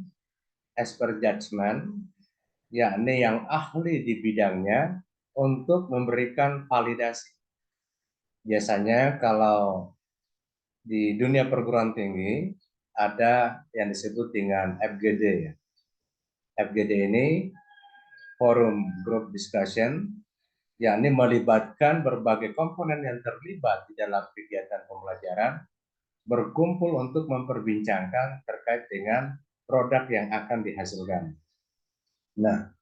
A: expert judgment, yakni yang ahli di bidangnya, untuk memberikan validasi. Biasanya kalau di dunia perguruan tinggi ada yang disebut dengan FGD. FGD ini Forum Group Discussion, yakni melibatkan berbagai komponen yang terlibat di dalam kegiatan pembelajaran, berkumpul untuk memperbincangkan terkait dengan produk yang akan dihasilkan. Nah,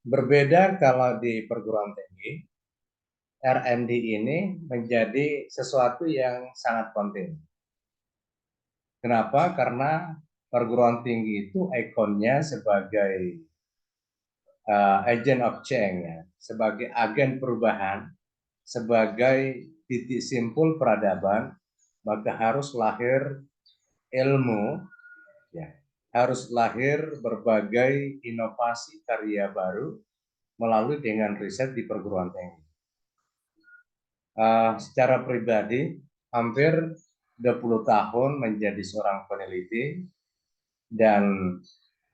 A: berbeda kalau di perguruan tinggi, R&D ini menjadi sesuatu yang sangat penting. Kenapa? Karena perguruan tinggi itu ikonnya sebagai agent of change, ya, sebagai agen perubahan, sebagai titik simpul peradaban, maka harus lahir ilmu, ya, harus lahir berbagai inovasi karya baru melalui dengan riset di perguruan tinggi. Secara pribadi, hampir 20 tahun menjadi seorang peneliti, dan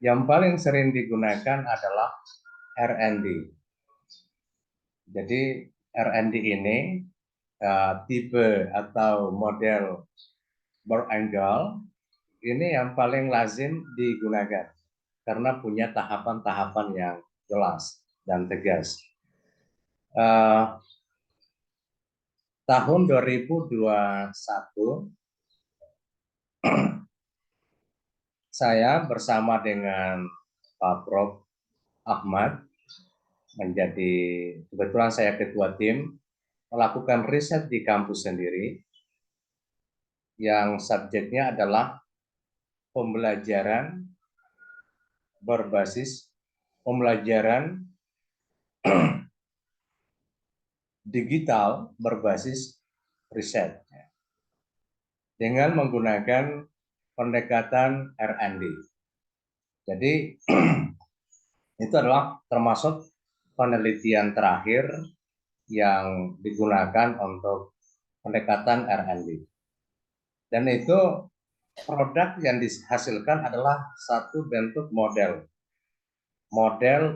A: yang paling sering digunakan adalah R&D. Jadi R&D ini tipe atau model Berk-Engel ini yang paling lazim digunakan karena punya tahapan-tahapan yang jelas dan tegas. Tahun 2021 saya bersama dengan Pak Prof. Ahmad menjadi, kebetulan saya ketua tim, melakukan riset di kampus sendiri yang subjeknya adalah pembelajaran berbasis pembelajaran digital berbasis riset dengan menggunakan pendekatan R&D. Jadi itu adalah termasuk penelitian terakhir yang digunakan untuk pendekatan R&D. Dan itu produk yang dihasilkan adalah satu bentuk model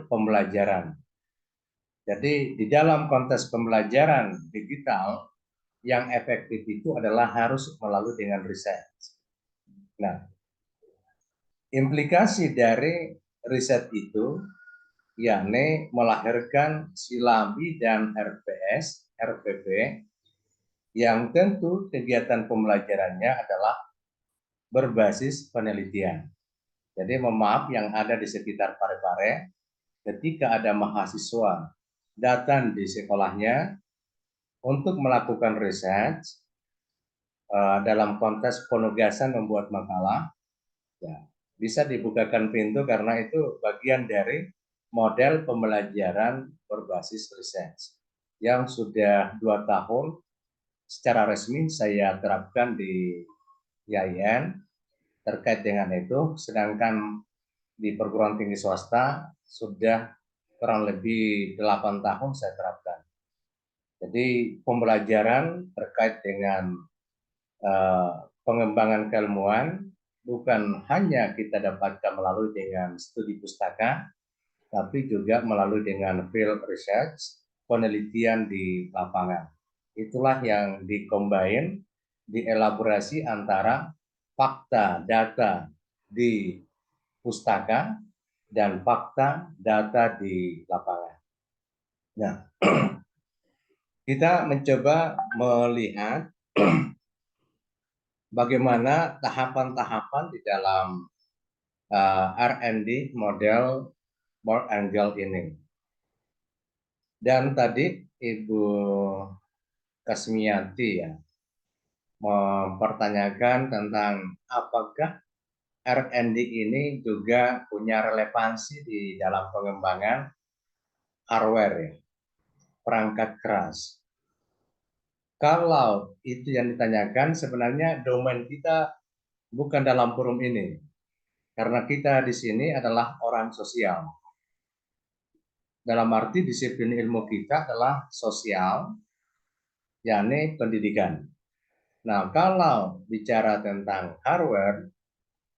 A: pembelajaran. Jadi di dalam konteks pembelajaran digital yang efektif itu adalah harus melalui dengan riset. Nah, implikasi dari riset itu yakni melahirkan Silabi dan RPS, RPP yang tentu kegiatan pembelajarannya adalah berbasis penelitian. Jadi mohon maaf yang ada di sekitar Parepare, ketika ada mahasiswa datang di sekolahnya untuk melakukan riset dalam konteks penugasan membuat makalah, ya, bisa dibukakan pintu karena itu bagian dari model pembelajaran berbasis riset yang sudah 2 tahun secara resmi saya terapkan di IAIN terkait dengan itu, sedangkan di perguruan tinggi swasta sudah kurang lebih 8 tahun saya terapkan. Jadi pembelajaran terkait dengan pengembangan keilmuan bukan hanya kita dapatkan melalui dengan studi pustaka, tapi juga melalui dengan field research, penelitian di lapangan. Itulah yang dicombine, dielaborasi antara fakta data di pustaka dan fakta data di lapangan. Nah, kita mencoba melihat bagaimana tahapan-tahapan di dalam R&D model Board Angle ini. Dan tadi Ibu Kasmiati ya mempertanyakan tentang apakah R&D ini juga punya relevansi di dalam pengembangan hardware ya, perangkat keras. Kalau itu yang ditanyakan, sebenarnya domain kita bukan dalam forum ini. Karena kita di sini adalah orang sosial. Dalam arti disiplin ilmu kita adalah sosial, yakni pendidikan. Nah, kalau bicara tentang hardware,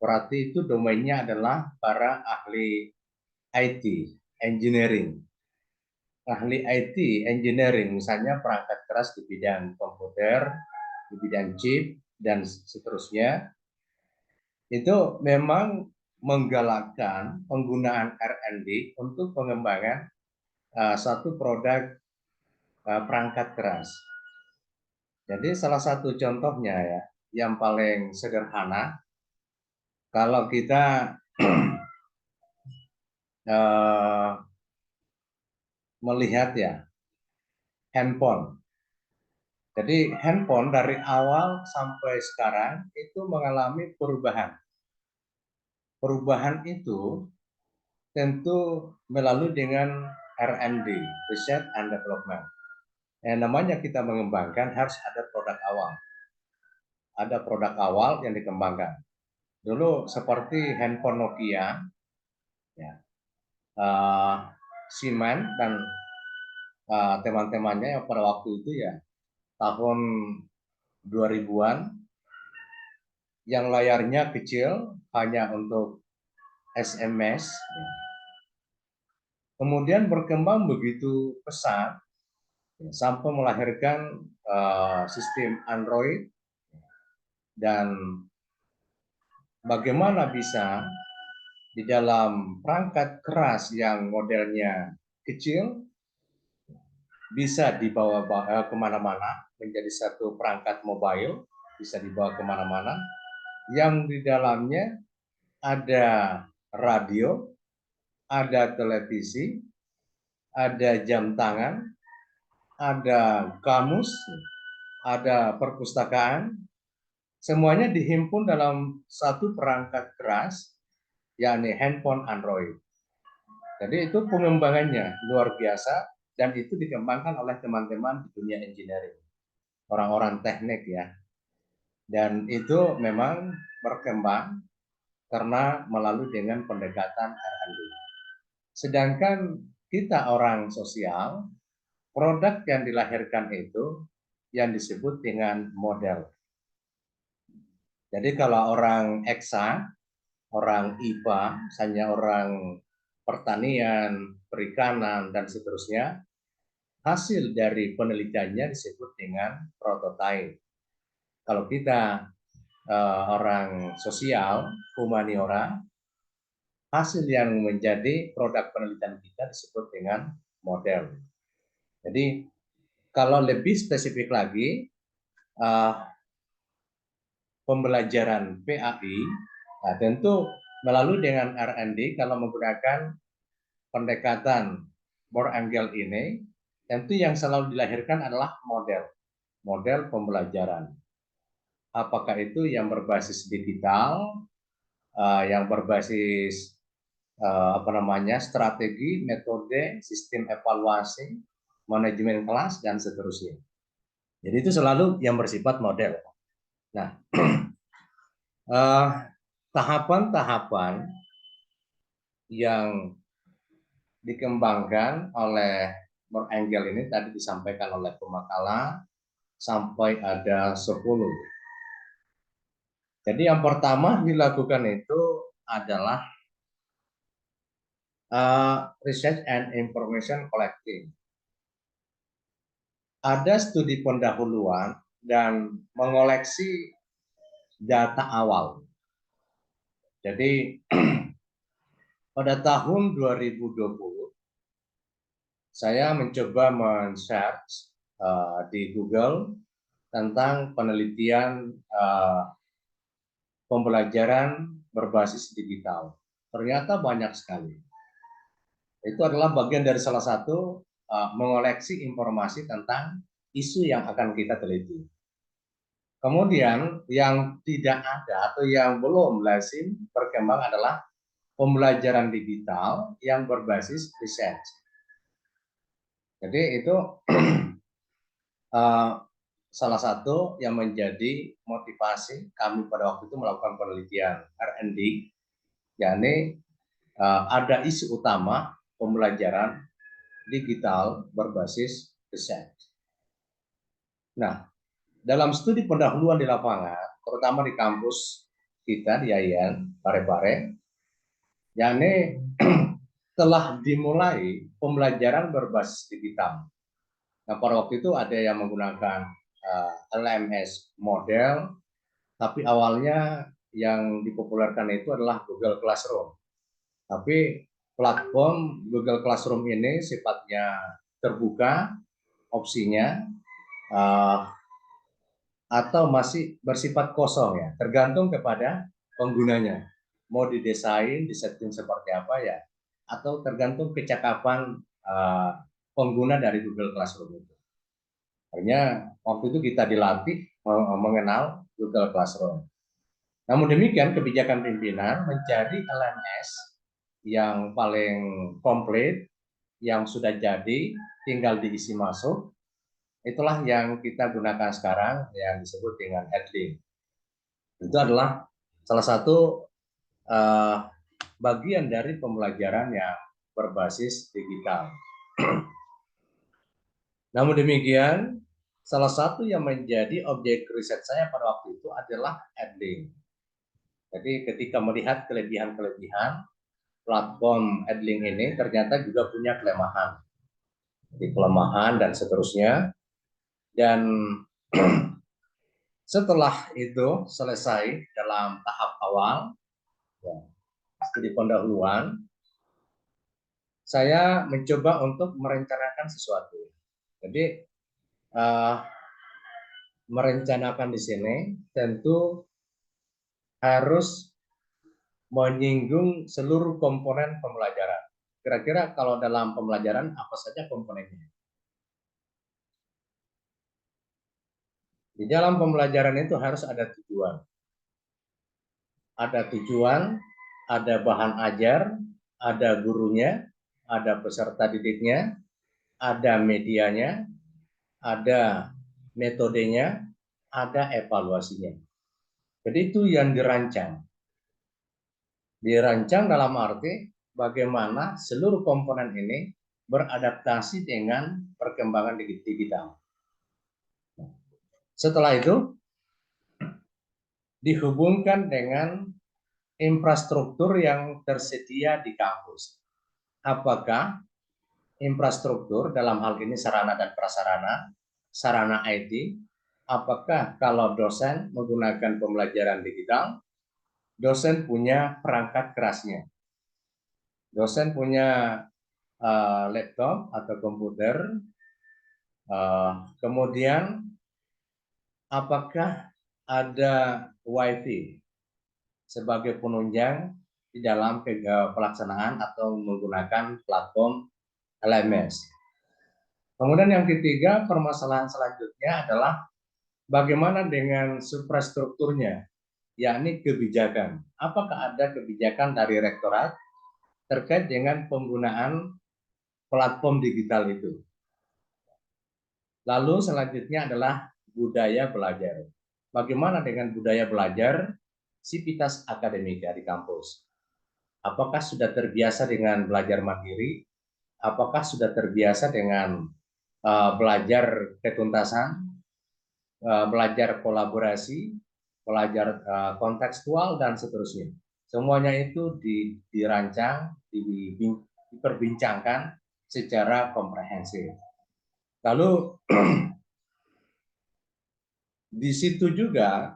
A: berarti itu domainnya adalah para ahli IT, engineering. Ahli IT, engineering, misalnya perangkat keras di bidang komputer, di bidang chip, dan seterusnya, itu memang menggalakkan penggunaan R&D untuk pengembangan satu produk perangkat keras. Jadi salah satu contohnya ya, yang paling sederhana, kalau kita melihat ya, handphone. Jadi handphone dari awal sampai sekarang itu mengalami perubahan. Perubahan itu tentu melalui dengan R&D, Research and Development. Yang namanya kita mengembangkan harus ada produk awal. Ada produk awal yang dikembangkan. Dulu seperti handphone Nokia, ya, Siemens dan teman-temannya yang pada waktu itu ya tahun 2000-an yang layarnya kecil hanya untuk SMS. Ya. Kemudian berkembang begitu pesat ya, sampai melahirkan sistem Android dan bagaimana bisa di dalam perangkat keras yang modelnya kecil bisa dibawa kemana-mana menjadi satu perangkat mobile, bisa dibawa kemana-mana, yang di dalamnya ada radio, ada televisi, ada jam tangan, ada kamus, ada perpustakaan, semuanya dihimpun dalam satu perangkat keras, yakni handphone Android. Jadi itu pengembangannya luar biasa dan itu dikembangkan oleh teman-teman di dunia engineering, orang-orang teknik ya. Dan itu memang berkembang karena melalui dengan pendekatan R&D. Sedangkan kita orang sosial, produk yang dilahirkan itu yang disebut dengan model. Jadi kalau orang eksa, orang IPA, misalnya orang pertanian, perikanan, dan seterusnya, hasil dari penelitiannya disebut dengan prototipe. Kalau kita orang sosial, humaniora, hasil yang menjadi produk penelitian kita disebut dengan model. Jadi kalau lebih spesifik lagi, pembelajaran PAI, nah tentu melalui dengan R&D kalau menggunakan pendekatan Bohr Angle ini, tentu yang selalu dilahirkan adalah model pembelajaran. Apakah itu yang berbasis digital, yang berbasis strategi, metode, sistem evaluasi, manajemen kelas, dan seterusnya. Jadi itu selalu yang bersifat model. Nah, tahapan-tahapan yang dikembangkan oleh Bohr Angle ini tadi disampaikan oleh pemakala sampai ada 10. Jadi yang pertama dilakukan itu adalah research and information collecting. Ada studi pendahuluan dan mengoleksi data awal. Jadi pada tahun 2020 saya mencoba men-search di Google tentang penelitian pembelajaran berbasis digital. Ternyata banyak sekali. Itu adalah bagian dari salah satu mengoleksi informasi tentang isu yang akan kita teliti. Kemudian yang tidak ada atau yang belum lazim berkembang adalah pembelajaran digital yang berbasis riset. Jadi itu salah satu yang menjadi motivasi kami pada waktu itu melakukan penelitian R&D, yakni ada isu utama pembelajaran digital berbasis riset. Nah, dalam studi pendahuluan di lapangan, terutama di kampus kita di IAIN Parepare, yakni telah dimulai pembelajaran berbasis digital. Nah, pada waktu itu ada yang menggunakan LMS model, tapi awalnya yang dipopulerkan itu adalah Google Classroom. Tapi platform Google Classroom ini sifatnya terbuka, opsinya, atau masih bersifat kosong ya, tergantung kepada penggunanya. Mau didesain, disetting seperti apa ya, atau tergantung kecakapan pengguna dari Google Classroom itu. Akhirnya waktu itu kita dilatih mengenal Google Classroom. Namun demikian kebijakan pimpinan mencari LMS yang paling komplit, yang sudah jadi, tinggal diisi masuk. Itulah yang kita gunakan sekarang yang disebut dengan Edlink. Itu adalah salah satu bagian dari pembelajaran yang berbasis digital. Namun demikian, salah satu yang menjadi objek riset saya pada waktu itu adalah Edlink. Jadi ketika melihat kelebihan-kelebihan platform Edlink ini ternyata juga punya kelemahan. Jadi kelemahan dan seterusnya. Dan setelah itu selesai dalam tahap awal, studi pendahuluan, saya mencoba untuk merencanakan sesuatu. Jadi merencanakan di sini tentu harus menyinggung seluruh komponen pembelajaran. Kira-kira kalau dalam pembelajaran apa saja komponennya? Di dalam pembelajaran itu harus ada tujuan. Ada tujuan, ada bahan ajar, ada gurunya, ada peserta didiknya, ada medianya, ada metodenya, ada evaluasinya. Jadi itu yang dirancang. Dirancang dalam arti bagaimana seluruh komponen ini beradaptasi dengan perkembangan digital. Setelah itu, dihubungkan dengan infrastruktur yang tersedia di kampus. Apakah infrastruktur dalam hal ini sarana dan prasarana, sarana IT, apakah kalau dosen menggunakan pembelajaran digital, dosen punya perangkat kerasnya. Dosen punya laptop atau komputer, kemudian apakah ada WiFi sebagai penunjang di dalam pelaksanaan atau menggunakan platform LMS. Kemudian yang ketiga, permasalahan selanjutnya adalah bagaimana dengan suprastrukturnya, yakni kebijakan. Apakah ada kebijakan dari rektorat terkait dengan penggunaan platform digital itu? Lalu selanjutnya adalah budaya belajar. Bagaimana dengan budaya belajar sivitas akademika di kampus? Apakah sudah terbiasa dengan belajar mandiri? Apakah sudah terbiasa dengan belajar ketuntasan, belajar kolaborasi, belajar kontekstual, dan seterusnya? Semuanya itu dirancang, diperbincangkan secara komprehensif. Lalu di situ juga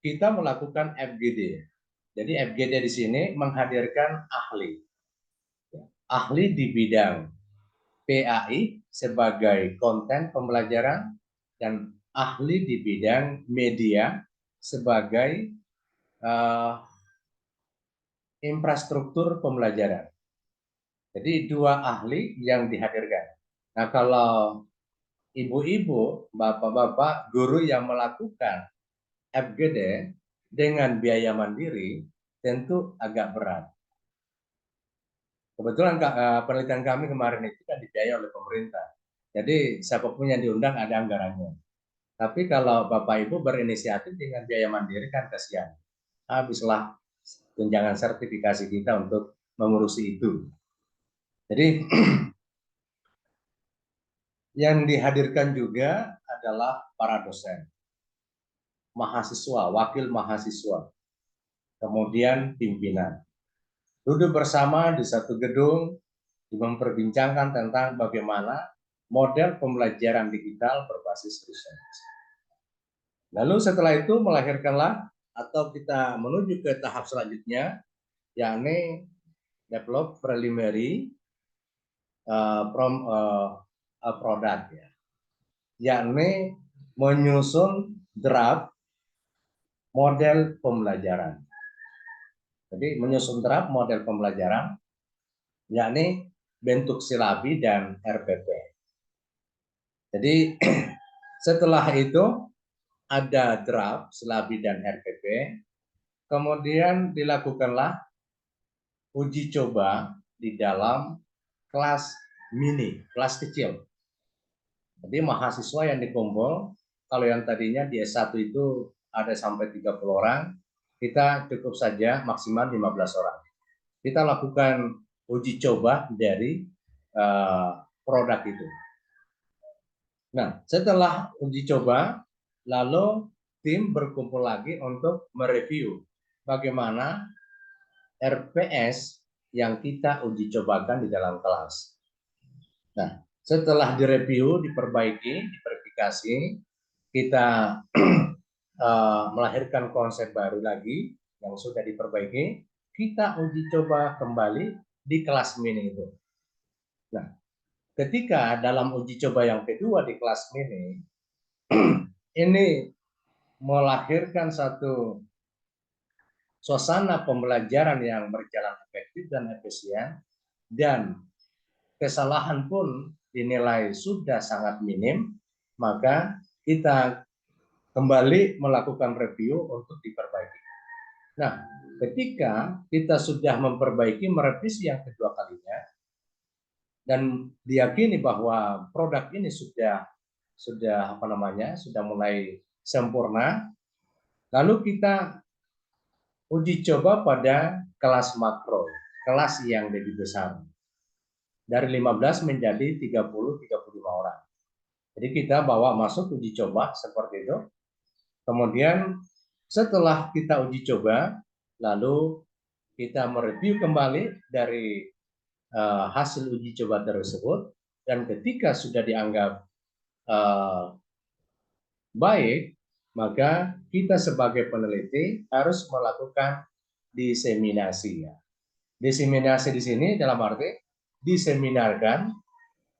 A: kita melakukan FGD. Jadi FGD di sini menghadirkan ahli. Ahli di bidang PAI sebagai konten pembelajaran dan ahli di bidang media sebagai infrastruktur pembelajaran. Jadi dua ahli yang dihadirkan. Nah, kalau ibu-ibu, bapak-bapak, guru yang melakukan FGD dengan biaya mandiri tentu agak berat. Kebetulan penelitian kami kemarin itu kan dibiayai oleh pemerintah. Jadi siapapun yang diundang ada anggarannya. Tapi kalau Bapak Ibu berinisiatif dengan biaya mandiri kan kasihan. Habislah tunjangan sertifikasi kita untuk mengurusi itu. Jadi yang dihadirkan juga adalah para dosen, mahasiswa, wakil mahasiswa, kemudian pimpinan. Duduk bersama di satu gedung, memperbincangkan tentang bagaimana model pembelajaran digital berbasis riset. Lalu setelah itu melahirkanlah atau kita menuju ke tahap selanjutnya, yakni develop preliminary product, ya, yakni menyusun draft model pembelajaran. Jadi menyusun draft model pembelajaran, yakni bentuk silabi dan RPP. Jadi setelah itu ada draft silabi dan RPP, kemudian dilakukanlah uji coba di dalam kelas mini, kelas kecil. Jadi mahasiswa yang dikumpul, kalau yang tadinya di S1 itu ada sampai 30 orang, kita cukup saja maksimal 15 orang. Kita lakukan uji coba dari produk itu. Nah, setelah uji coba, lalu tim berkumpul lagi untuk mereview bagaimana RPS yang kita uji cobakan di dalam kelas. Nah, setelah direview, diperbaiki, diverifikasi, kita melahirkan konsep baru lagi yang sudah diperbaiki, kita uji coba kembali di kelas mini itu. Nah, ketika dalam uji coba yang kedua di kelas mini, ini melahirkan satu suasana pembelajaran yang berjalan efektif dan efisien, dan kesalahan pun dinilai sudah sangat minim, maka kita kembali melakukan review untuk diperbaiki. Nah, ketika kita sudah memperbaiki, merevisi yang kedua kalinya, dan diyakini bahwa produk ini sudah mulai sempurna, lalu kita uji coba pada kelas makro, kelas yang lebih besar. Dari 15 menjadi 30-35 orang. Jadi kita bawa masuk uji coba seperti itu. Kemudian Setelah kita uji coba, lalu kita mereview kembali dari hasil uji coba tersebut, dan ketika sudah dianggap baik, maka kita sebagai peneliti harus melakukan diseminasi. Diseminasi di sini dalam arti diseminarkan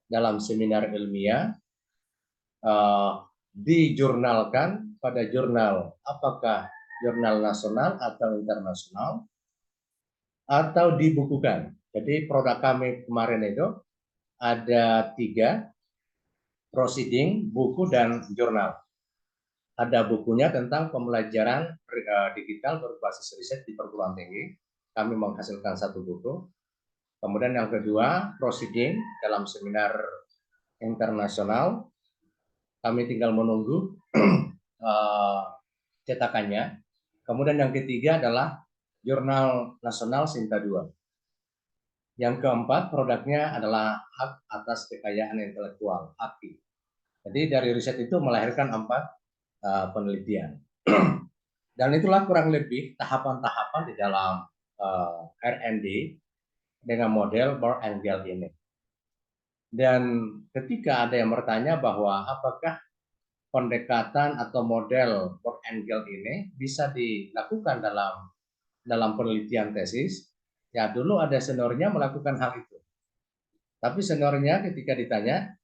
A: dalam seminar ilmiah, dijurnalkan pada jurnal, apakah jurnal nasional atau internasional, atau dibukukan. Jadi produk kami kemarin itu ada 3, proceeding, buku, dan jurnal. Ada bukunya tentang pembelajaran digital berbasis riset di perguruan tinggi. Kami menghasilkan 1 buku. Kemudian yang kedua, proceeding dalam seminar internasional. Kami tinggal menunggu cetakannya. Kemudian yang ketiga adalah jurnal nasional Sinta 2. Yang keempat, produknya adalah hak atas kekayaan intelektual, HAKI. Jadi dari riset itu melahirkan 4 penelitian. Dan itulah kurang lebih tahapan-tahapan di dalam R&D dengan model Bohr and Gale ini. Dan ketika ada yang bertanya bahwa apakah pendekatan atau model Bohr and Gale ini bisa dilakukan dalam penelitian tesis, ya dulu ada seniornya melakukan hal itu. Tapi seniornya ketika ditanya,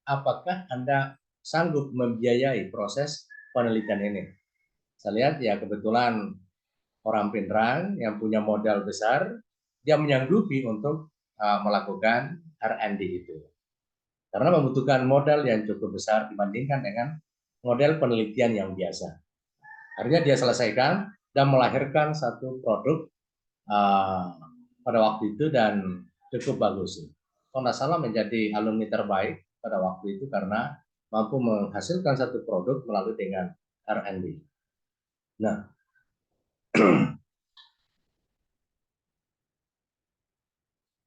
A: apakah Anda sanggup membiayai proses penelitian ini? Saya lihat ya kebetulan orang pintarang yang punya modal besar, dia menyanggupi untuk melakukan R&D itu. Karena membutuhkan modal yang cukup besar dibandingkan dengan model penelitian yang biasa. Akhirnya dia selesaikan dan melahirkan 1 produk pada waktu itu dan cukup bagus. Kalau nggak salah menjadi alumni terbaik pada waktu itu karena mampu menghasilkan 1 produk melalui dengan R&D. Nah,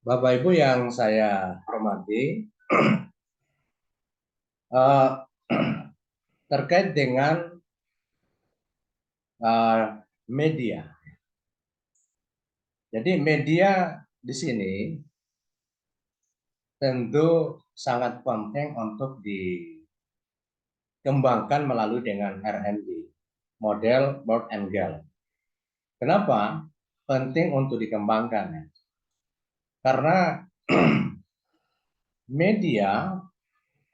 A: Bapak Ibu yang saya hormati, terkait dengan media. Jadi media di sini tentu sangat penting untuk dikembangkan melalui dengan R&D, model Bohr and Gale. Kenapa penting untuk dikembangkan? Karena media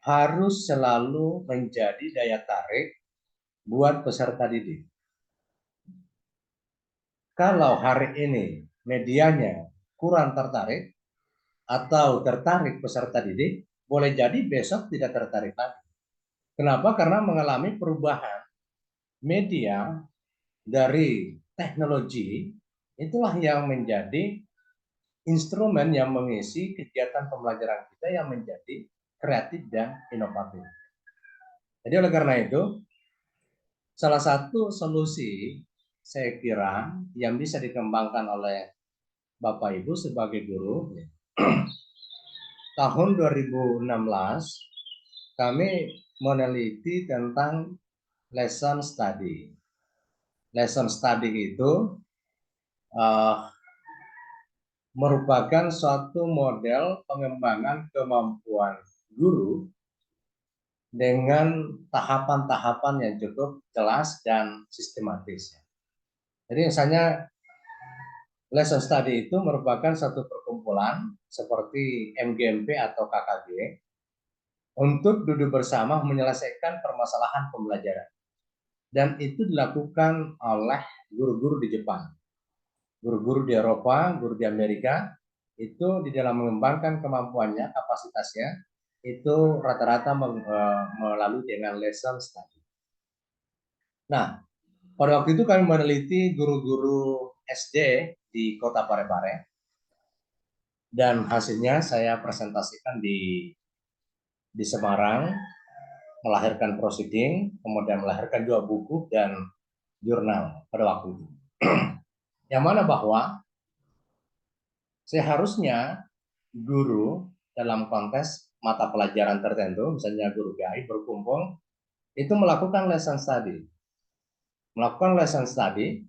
A: harus selalu menjadi daya tarik buat peserta didik. Kalau hari ini medianya kurang tertarik atau tertarik peserta didik, boleh jadi besok tidak tertarik lagi. Kenapa? Karena mengalami perubahan media dari teknologi, itulah yang menjadi instrumen yang mengisi kegiatan pembelajaran kita yang menjadi kreatif dan inovatif. Jadi oleh karena itu, salah satu solusi saya kira yang bisa dikembangkan oleh Bapak Ibu sebagai guru, tahun 2016 kami meneliti tentang lesson study. Lesson study itu merupakan suatu model pengembangan kemampuan guru dengan tahapan-tahapan yang cukup jelas dan sistematis. Jadi misalnya lesson study itu merupakan satu perkumpulan seperti MGMP atau KKG untuk duduk bersama menyelesaikan permasalahan pembelajaran. Dan itu dilakukan oleh guru-guru di Jepang. Guru-guru di Eropa, guru di Amerika, itu di dalam mengembangkan kemampuannya, kapasitasnya, itu rata-rata melalui dengan lesson study. Nah, pada waktu itu kami meneliti guru-guru SD di Kota Parepare, dan hasilnya saya presentasikan di Semarang, melahirkan proceeding, kemudian melahirkan 2 buku dan jurnal pada waktu itu. Yang mana bahwa seharusnya guru dalam konteks mata pelajaran tertentu, misalnya guru GAI berkumpul, itu melakukan lesson study. melakukan lesson study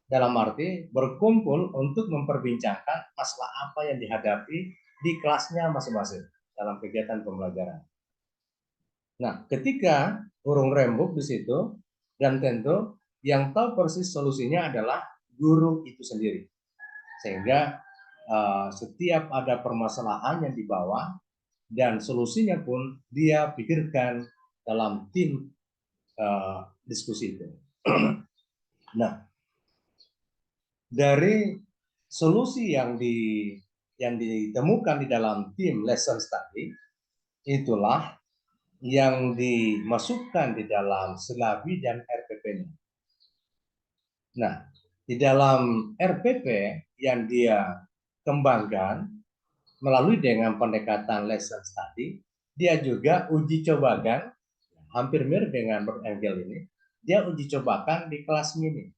A: dalam arti berkumpul untuk memperbincangkan masalah apa yang dihadapi di kelasnya masing-masing dalam kegiatan pembelajaran. Nah, ketika urung rembuk di situ, dan tentu yang tahu persis solusinya adalah guru itu sendiri. Sehingga setiap ada permasalahan yang dibawa dan solusinya pun dia pikirkan dalam tim diskusi itu. Nah, dari solusi yang ditemukan di dalam tim lesson study, itulah yang dimasukkan di dalam Selawi dan RPP-nya. Nah, di dalam RPP yang dia kembangkan melalui dengan pendekatan lesson study, dia juga uji cobakan, hampir mirip dengan Angel ini, dia uji cobakan di kelas mini.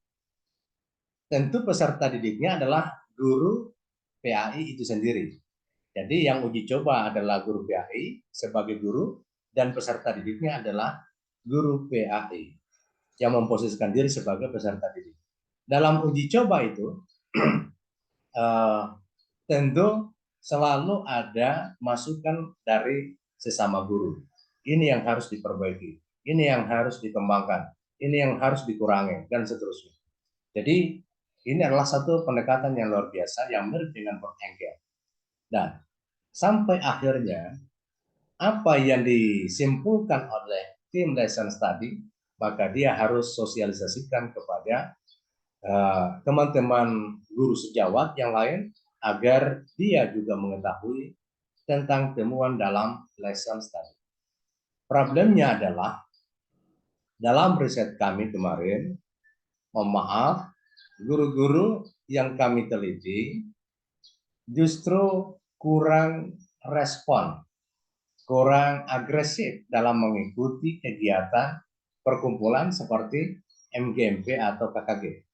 A: Tentu peserta didiknya adalah guru PAI itu sendiri. Jadi yang uji coba adalah guru PAI sebagai guru, dan peserta didiknya adalah guru PAI yang memposisikan diri sebagai peserta didik. Dalam uji coba itu tentu selalu ada masukan dari sesama guru. Ini yang harus diperbaiki, ini yang harus dikembangkan, ini yang harus dikurangi, dan seterusnya. Jadi ini adalah satu pendekatan yang luar biasa yang mirip dengan Angel. Dan sampai akhirnya apa yang disimpulkan oleh tim lesson study, maka dia harus sosialisasikan kepada teman-teman guru sejawat yang lain agar dia juga mengetahui tentang temuan dalam lesson study. Problemnya adalah dalam riset kami kemarin, mohon maaf, guru-guru yang kami teliti justru kurang respon, kurang agresif dalam mengikuti kegiatan perkumpulan seperti MGMP atau KKG.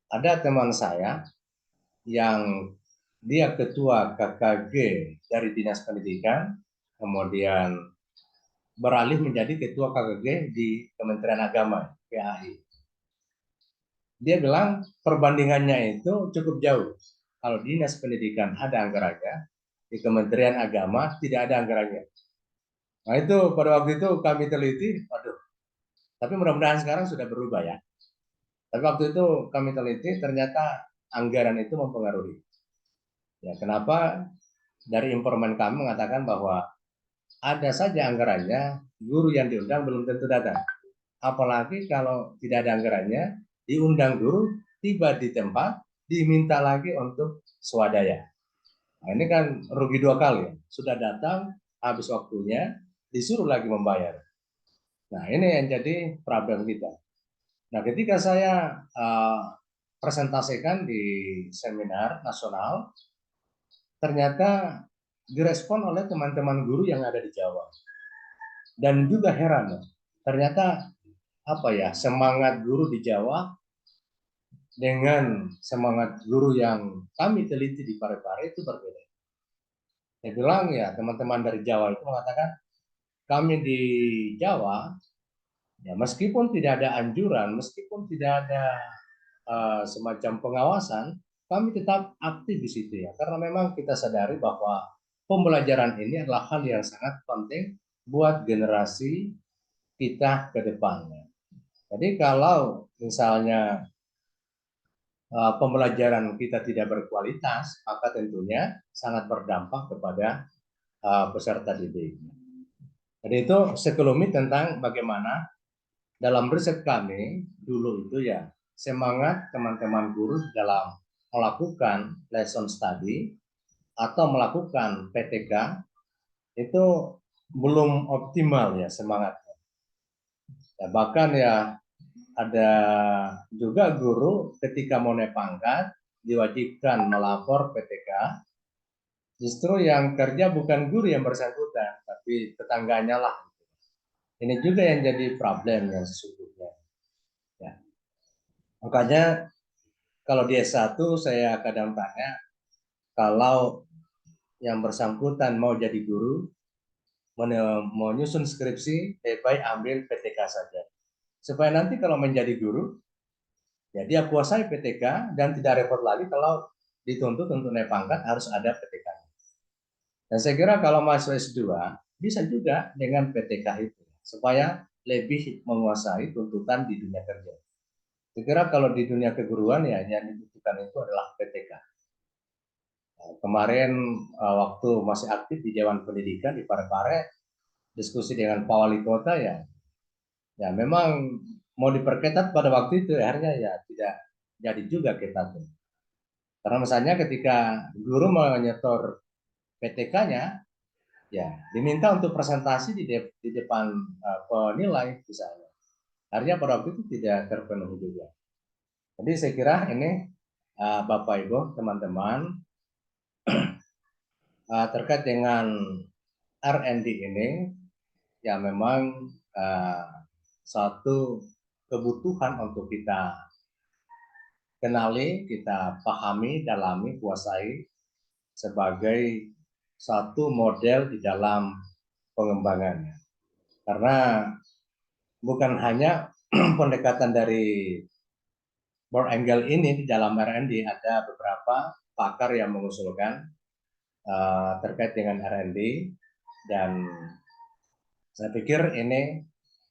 A: Ada teman saya yang dia ketua KKG dari Dinas Pendidikan, kemudian beralih menjadi ketua KKG di Kementerian Agama, PAI. Dia bilang perbandingannya itu cukup jauh. Kalau Dinas Pendidikan ada anggarannya, di Kementerian Agama tidak ada anggarannya. Nah itu pada waktu itu kami teliti, waduh, tapi mudah-mudahan sekarang sudah berubah ya. Tapi waktu itu kami teliti, ternyata anggaran itu mempengaruhi. Ya, kenapa? Dari informan kami mengatakan bahwa ada saja anggarannya, guru yang diundang belum tentu datang. Apalagi kalau tidak ada anggarannya, diundang guru, tiba di tempat, diminta lagi untuk swadaya. Nah, ini kan rugi dua kali. Sudah datang, habis waktunya, disuruh lagi membayar. Nah, ini yang jadi problem kita. Nah, ketika saya presentasikan di seminar nasional, ternyata direspon oleh teman-teman guru yang ada di Jawa. Dan juga heran, ternyata apa ya, semangat guru di Jawa dengan semangat guru yang kami teliti di Parepare itu berbeda. Saya bilang ya, teman-teman dari Jawa itu mengatakan, kami di Jawa, ya meskipun tidak ada anjuran, meskipun tidak ada semacam pengawasan, kami tetap aktif di situ ya, karena memang kita sadari bahwa pembelajaran ini adalah hal yang sangat penting buat generasi kita ke depannya. Jadi kalau misalnya pembelajaran kita tidak berkualitas, maka tentunya sangat berdampak kepada peserta didik. Jadi itu sekelumit tentang bagaimana dalam riset kami dulu itu ya, semangat teman-teman guru dalam melakukan lesson study atau melakukan PTK itu belum optimal ya semangatnya. Ya, bahkan ya ada juga guru ketika mau naik pangkat diwajibkan melapor PTK, justru yang kerja bukan guru yang bersangkutan, tapi tetangganya lah. Ini juga yang jadi problem yang sesungguhnya. Ya. Makanya kalau di S1 saya kadang tanya, kalau yang bersangkutan mau jadi guru, mau nyusun skripsi, baik ambil PTK saja. supaya nanti kalau menjadi guru, ya dia kuasai PTK dan tidak repot lagi kalau dituntut untuk naik pangkat harus ada PTK. Dan saya kira kalau mahasiswa S2 bisa juga dengan PTK itu, supaya lebih menguasai tuntutan di dunia kerja. Saya kira kalau di dunia keguruan ya yang dibutuhkan itu adalah PTK. Kemarin waktu masih aktif di Dewan Pendidikan di Parepare, diskusi dengan Pak Wali Kota ya memang mau diperketat pada waktu itu akhirnya ya tidak jadi juga ketatnya. Karena misalnya ketika guru menyetor PTK-nya, ya diminta untuk presentasi di depan penilai misalnya. Akhirnya pada waktu itu tidak terpenuhi juga. Jadi saya kira ini Bapak Ibu teman-teman terkait dengan R&D ini ya memang satu kebutuhan untuk kita kenali, kita pahami, dalami, kuasai sebagai satu model di dalam pengembangannya. Karena bukan hanya pendekatan dari Broad Angle ini di dalam R&D, ada beberapa pakar yang mengusulkan terkait dengan R&D, dan saya pikir ini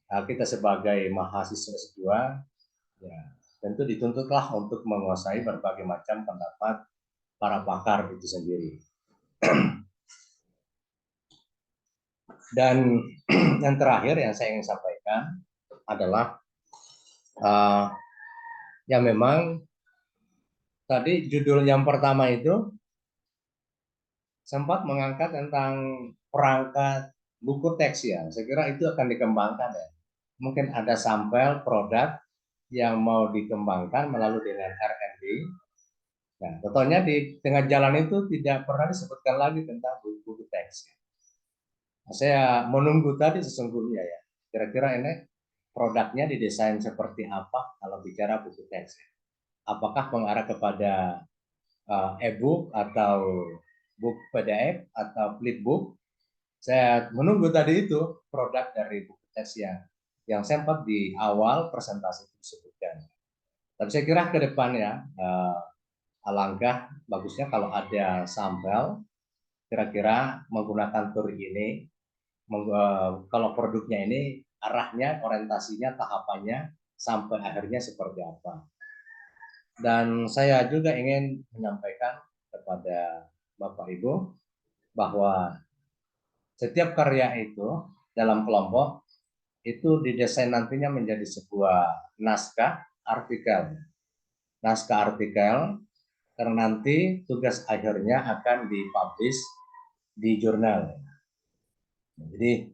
A: kita sebagai mahasiswa S2 ya tentu dituntutlah untuk menguasai berbagai macam pendapat para pakar itu sendiri. Dan yang terakhir yang saya ingin sampaikan adalah ya memang tadi judul yang pertama itu sempat mengangkat tentang perangkat buku teks ya. Saya kira itu akan dikembangkan ya. Mungkin ada sampel produk yang mau dikembangkan melalui dengan R&D. Nah, contohnya di tengah jalan itu tidak pernah disebutkan lagi tentang buku teks. Nah, saya menunggu tadi sesungguhnya ya. Kira-kira ini produknya didesain seperti apa kalau bicara buku teks? Apakah mengarah kepada e-book atau book PDF atau flipbook? Saya menunggu tadi itu produk dari buku teks yang sempat di awal presentasi itu disebutkan. Tapi saya kira ke depannya alangkah bagusnya kalau ada sampel kira-kira menggunakan tour ini, kalau produknya ini arahnya, orientasinya, tahapannya sampai akhirnya seperti apa. Dan saya juga ingin menyampaikan kepada Bapak Ibu bahwa setiap karya itu dalam kelompok itu didesain nantinya menjadi sebuah naskah artikel. Naskah artikel karena nanti tugas akhirnya akan dipublish di jurnal. Jadi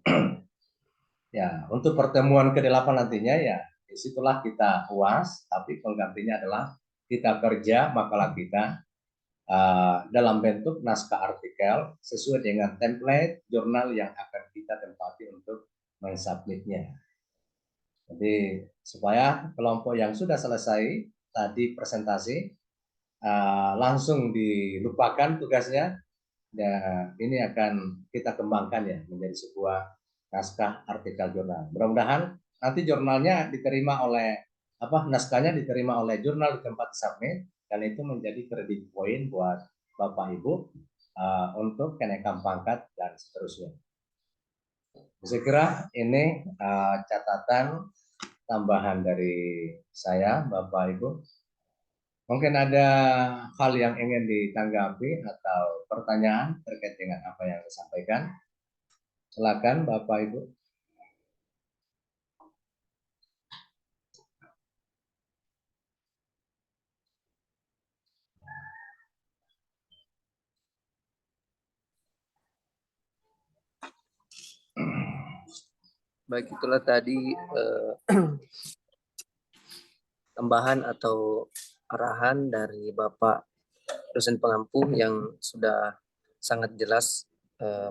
A: ya untuk pertemuan ke-8 nantinya ya disitulah kita UAS, tapi penggantinya adalah kita kerja makalah kita dalam bentuk naskah artikel sesuai dengan template jurnal yang akan kita tempati untuk mensubmitnya. Jadi supaya kelompok yang sudah selesai tadi presentasi langsung dilupakan tugasnya, dan ini akan kita kembangkan ya menjadi sebuah naskah artikel jurnal. Mudah-mudahan nanti jurnalnya diterima oleh naskahnya diterima oleh jurnal di tempat submit, dan itu menjadi kredit poin buat Bapak Ibu untuk kenaikan pangkat dan seterusnya. Saya kira ini catatan tambahan dari saya, Bapak Ibu. Mungkin ada hal yang ingin ditanggapi atau pertanyaan terkait dengan apa yang disampaikan. Silakan Bapak Ibu.
C: Baik, itulah tadi tambahan atau arahan dari Bapak dosen pengampu yang sudah sangat jelas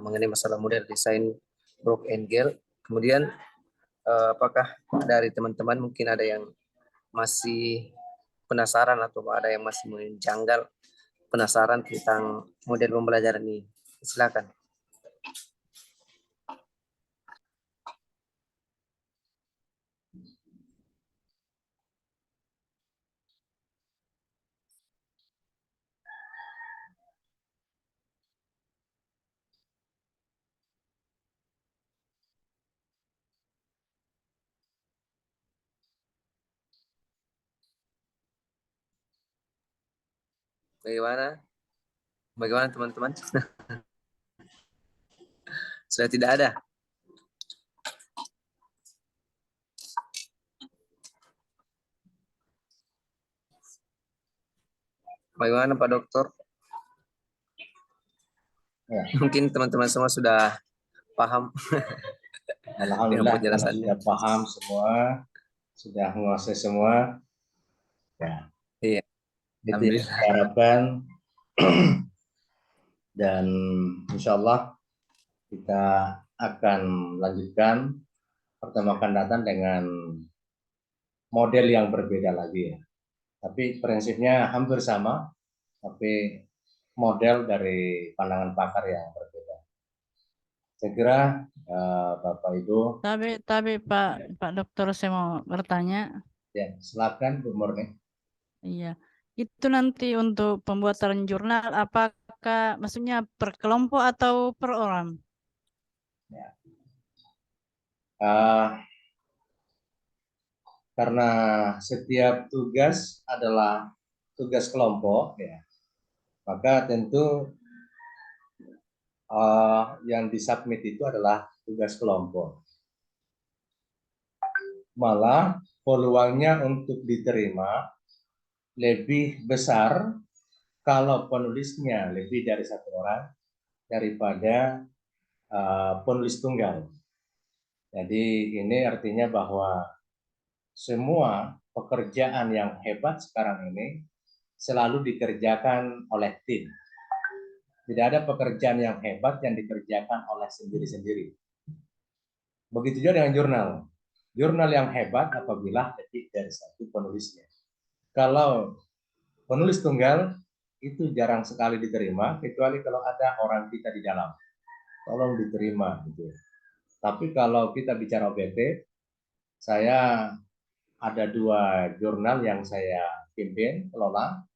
C: mengenai masalah model desain Broad Angle. Kemudian apakah dari teman-teman mungkin ada yang masih penasaran atau ada yang masih menjanggal penasaran tentang model pembelajaran ini? Silakan. Bagaimana? Bagaimana teman-teman? Sudah tidak ada? Bagaimana Pak Dokter?
A: Ya.
C: Mungkin teman-teman semua sudah paham
A: Alhamdulillah
C: dengan
A: kalau
C: penjelasannya.
A: sudah paham semua, sudah menguasai semua, ya
C: Iya,
A: itu yang
C: alhamdulillah.
A: kita harapkan. Dan insya Allah kita akan lanjutkan pertemuan akan datang dengan model yang berbeda lagi ya. Tapi prinsipnya hampir sama, tapi model dari pandangan pakar yang berbeda. Saya kira Bapak Ibu,
B: Tapi Pak Dokter, saya mau bertanya.
A: ya silakan Bu Murni.
B: Iya, itu nanti untuk pembuatan jurnal, apakah maksudnya per kelompok atau per orang?
A: Eh, karena setiap tugas adalah tugas kelompok, ya, maka tentu yang disubmit itu adalah tugas kelompok. Malah peluangnya untuk diterima lebih besar kalau penulisnya lebih dari satu orang daripada penulis tunggal. Jadi ini artinya bahwa semua pekerjaan yang hebat sekarang ini selalu dikerjakan oleh tim. Tidak ada pekerjaan yang hebat yang dikerjakan oleh sendiri-sendiri. Begitu juga dengan jurnal. Jurnal yang hebat apabila lebih dari satu penulisnya. Kalau penulis tunggal itu jarang sekali diterima, kecuali kalau ada orang kita di dalam. Tolong diterima gitu. Tapi kalau kita bicara objektif, saya ada 2 jurnal yang saya pimpin, kelola.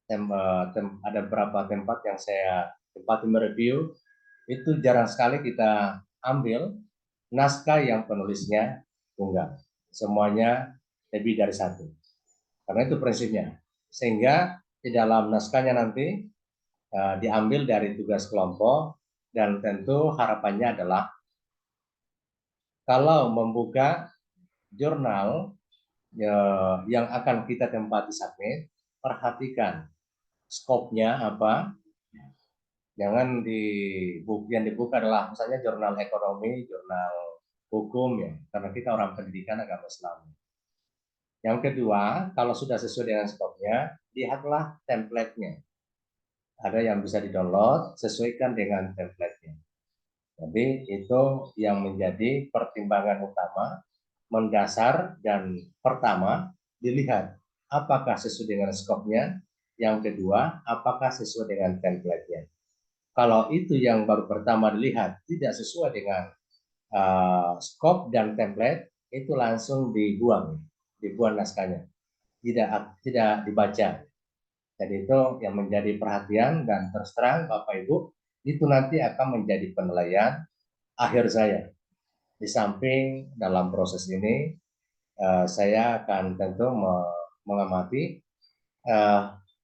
A: Ada beberapa tempat yang saya tempati mereview, itu jarang sekali kita ambil naskah yang penulisnya tunggal. Semuanya lebih dari satu. Karena itu prinsipnya. Sehingga di dalam naskahnya nanti diambil dari tugas kelompok, dan tentu harapannya adalah kalau membuka jurnal yang akan kita tempati submit, perhatikan skopnya apa. Jangan yang dibuka adalah misalnya jurnal ekonomi, jurnal hukum ya, karena kita orang pendidikan agama Islam. Yang kedua, kalau sudah sesuai dengan skopnya, lihatlah template-nya. Ada yang bisa di-download, sesuaikan dengan template-nya. Jadi itu yang menjadi pertimbangan utama, mendasar, dan pertama dilihat apakah sesuai dengan skopnya. Yang kedua, apakah sesuai dengan template-nya. Kalau itu yang baru pertama dilihat tidak sesuai dengan skop dan template, itu langsung dibuang naskahnya, tidak dibaca. Jadi itu yang menjadi perhatian, dan terus terang Bapak Ibu, itu nanti akan menjadi penilaian akhir saya. Di samping dalam proses ini saya akan tentu mengamati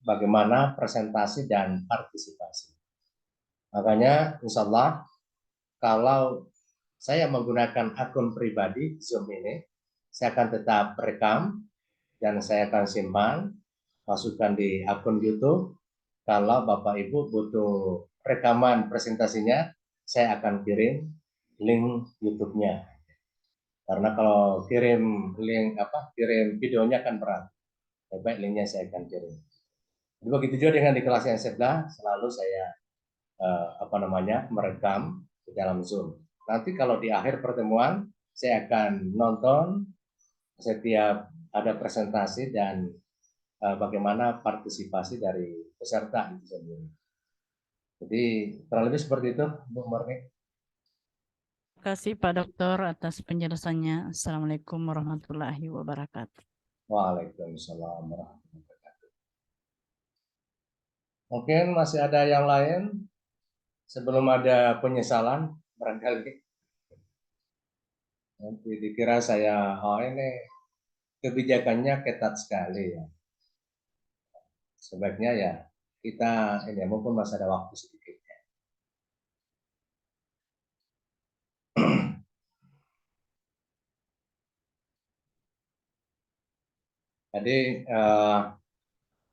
A: bagaimana presentasi dan partisipasi. Makanya insya Allah kalau saya menggunakan akun pribadi Zoom ini, saya akan tetap rekam dan saya akan simpan, masukkan di akun YouTube. Kalau Bapak Ibu butuh rekaman presentasinya, saya akan kirim link YouTube-nya. Karena kalau kirim videonya kan berat. Baik, linknya saya akan kirim. Begitu juga dengan di kelas yang sebelah, selalu saya merekam di dalam Zoom. Nanti kalau di akhir pertemuan, saya akan nonton setiap ada presentasi dan bagaimana partisipasi dari peserta itu sendiri. Jadi kurang lebih seperti itu, Bu Murni.
B: Terima kasih Pak Dokter atas penjelasannya. Assalamualaikum warahmatullahi wabarakatuh.
A: Waalaikumsalam warahmatullahi wabarakatuh. Mungkin masih ada yang lain sebelum ada penyesalan barangkali. Nanti dikira saya, ini kebijakannya ketat sekali ya. sebaiknya ya kita ini mumpun masih ada waktu sedikit. Jadi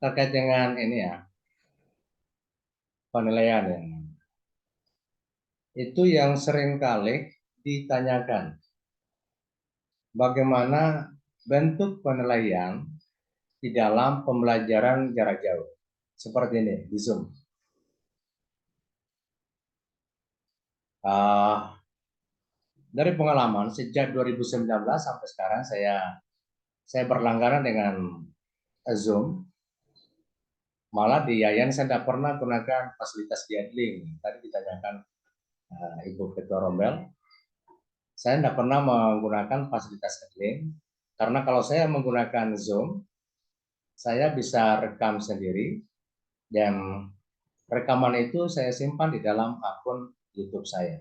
A: terkait dengan ini ya penilaian ya, itu yang sering kali ditanyakan, bagaimana bentuk penilaian di dalam pembelajaran jarak jauh seperti ini di Zoom. Dari pengalaman sejak 2019 sampai sekarang saya berlangganan dengan Zoom. Malah di Yayan saya tidak pernah gunakan fasilitas Diadling. Tadi ditanyakan Ibu Ketua Rombel. Saya tidak pernah menggunakan fasilitas Diadling karena kalau saya menggunakan Zoom, saya bisa rekam sendiri dan rekaman itu saya simpan di dalam akun YouTube saya.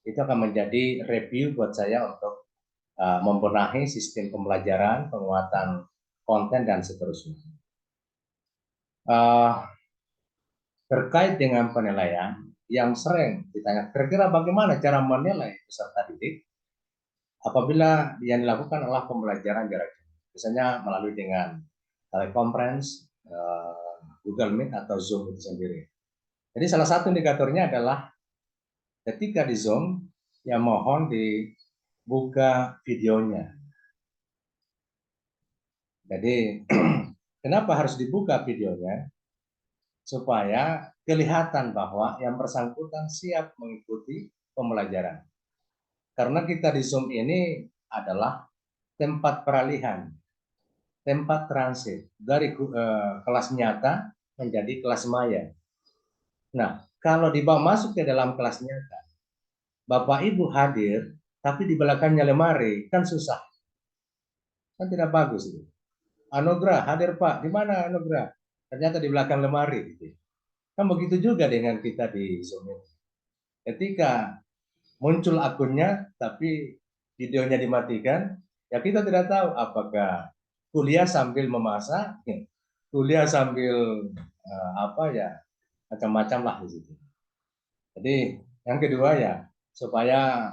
A: Itu akan menjadi review buat saya untuk membenahi sistem pembelajaran, penguatan konten dan seterusnya. Terkait dengan penilaian yang sering ditanya, kira-kira bagaimana cara menilai peserta didik apabila yang dilakukan adalah pembelajaran jarak jauh, misalnya melalui dengan teleconference, Google Meet atau Zoom itu sendiri. Jadi salah satu indikatornya adalah ketika di Zoom, ya mohon dibuka videonya. Jadi kenapa harus dibuka videonya? Supaya kelihatan bahwa yang bersangkutan siap mengikuti pembelajaran. Karena kita di Zoom ini adalah tempat peralihan, tempat transit dari kelas nyata menjadi kelas maya. Nah, kalau dibawa masuk ke dalam kelas nyata, Bapak Ibu hadir, tapi di belakangnya lemari, kan susah. Kan tidak bagus itu. Anugrah, hadir Pak, di mana Anugrah? Ternyata di belakang lemari. Gitu. Kan begitu juga dengan kita di Zoom ini. Ketika muncul akunnya, tapi videonya dimatikan, ya kita tidak tahu apakah kuliah sambil memasak, kuliah sambil macam-macam lah di situ. Jadi yang kedua ya supaya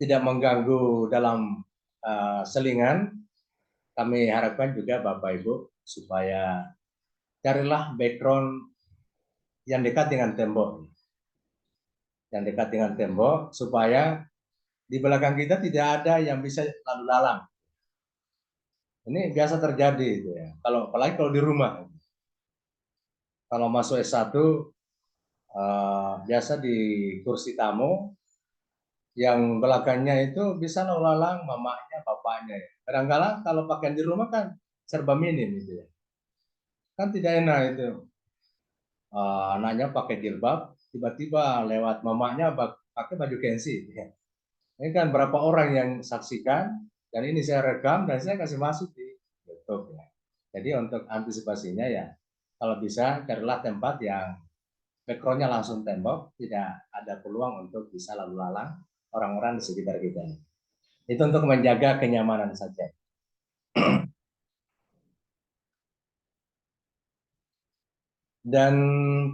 A: tidak mengganggu dalam selingan, kami harapkan juga Bapak Ibu supaya carilah background yang dekat dengan tembok. Yang dekat dengan tembok supaya di belakang kita tidak ada yang bisa lalu lalang. Ini biasa terjadi itu ya. Apalagi kalau di rumah. Kalau masuk S1 biasa di kursi tamu yang belakangnya itu bisa lalu lalang mamanya, bapaknya. Kadang-kadang kalau pakaian di rumah kan serba minim gitu ya. Kan tidak enak itu. Anaknya pakai jilbab, tiba-tiba lewat mamanya pakai baju gengsi. Ya. Ini kan berapa orang yang saksikan, dan ini saya rekam dan saya kasih masuk di YouTube. Ya. Jadi untuk antisipasinya ya, kalau bisa carilah tempat yang backgroundnya langsung tembok, tidak ada peluang untuk bisa lalu lalang orang-orang di sekitar kita. Itu untuk menjaga kenyamanan saja. Dan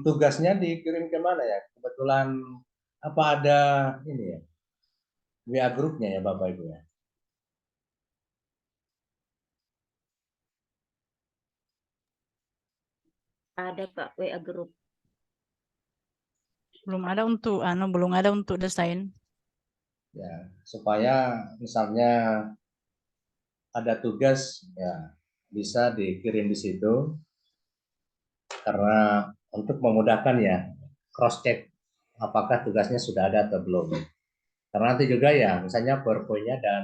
A: tugasnya dikirim ke mana ya? Kebetulan apa ada ini ya? WA grupnya ya Bapak Ibu ya?
E: Ada Pak WA group.
B: belum ada untuk desain.
A: Ya, supaya misalnya ada tugas ya bisa dikirim di situ karena untuk memudahkan ya cross check apakah tugasnya sudah ada atau belum. Karena nanti juga ya misalnya PowerPoint-nya dan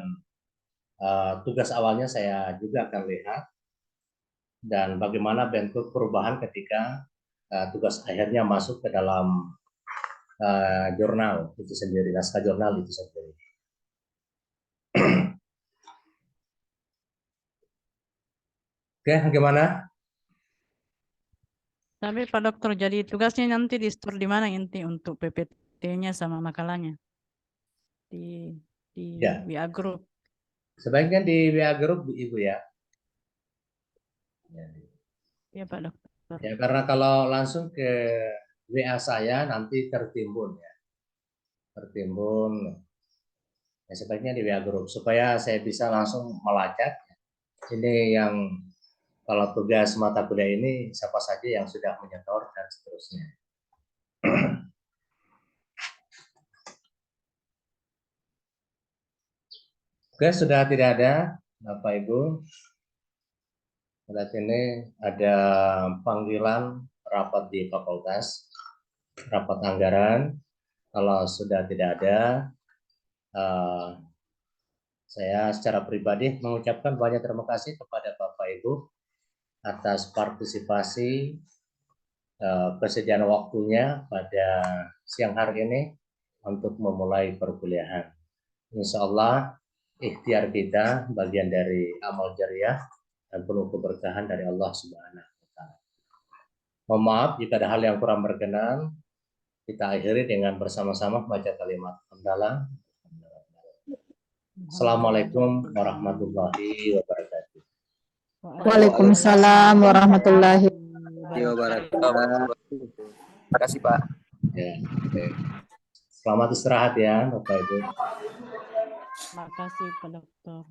A: tugas awalnya saya juga akan lihat dan bagaimana bentuk perubahan ketika tugas akhirnya masuk ke dalam jurnal itu sendiri, naskah jurnal itu sendiri. Oke, gimana?
B: Tapi Pak Dokter, jadi tugasnya nanti di store di mana nanti untuk PPT-nya sama makalahnya? Di
A: Ya.
B: WA group.
A: Sebaiknya di WA group Ibu ya.
B: Ya Pak Dokter.
A: Ya, karena kalau langsung ke WA saya nanti tertimbun ya. Tertimbun. Ya, sebaiknya di WA grup supaya saya bisa langsung melacak. Ini yang kalau tugas mata kuliah ini siapa saja yang sudah menyetor dan seterusnya. Oke, sudah tidak ada Bapak Ibu. Berarti ini ada panggilan rapat di fakultas, rapat anggaran. Kalau sudah tidak ada, saya secara pribadi mengucapkan banyak terima kasih kepada Bapak Ibu atas partisipasi kesediaan waktunya pada siang hari ini untuk memulai perkuliahan. Insya Allah ikhtiar kita bagian dari amal jariah dan penuh keberkahan dari Allah Subhanahu wa Ta'ala. Mohon maaf jika ada hal yang kurang berkenan. Kita akhiri dengan bersama-sama baca kalimat hamdalah. Assalamualaikum warahmatullahi wabarakatuh.
G: Waalaikumsalam warahmatullahi
C: Wabarakatuh. Terima kasih Pak.
A: Ya, oke. Selamat istirahat ya Bapak Ibu.
B: Terima kasih Pak Dokter.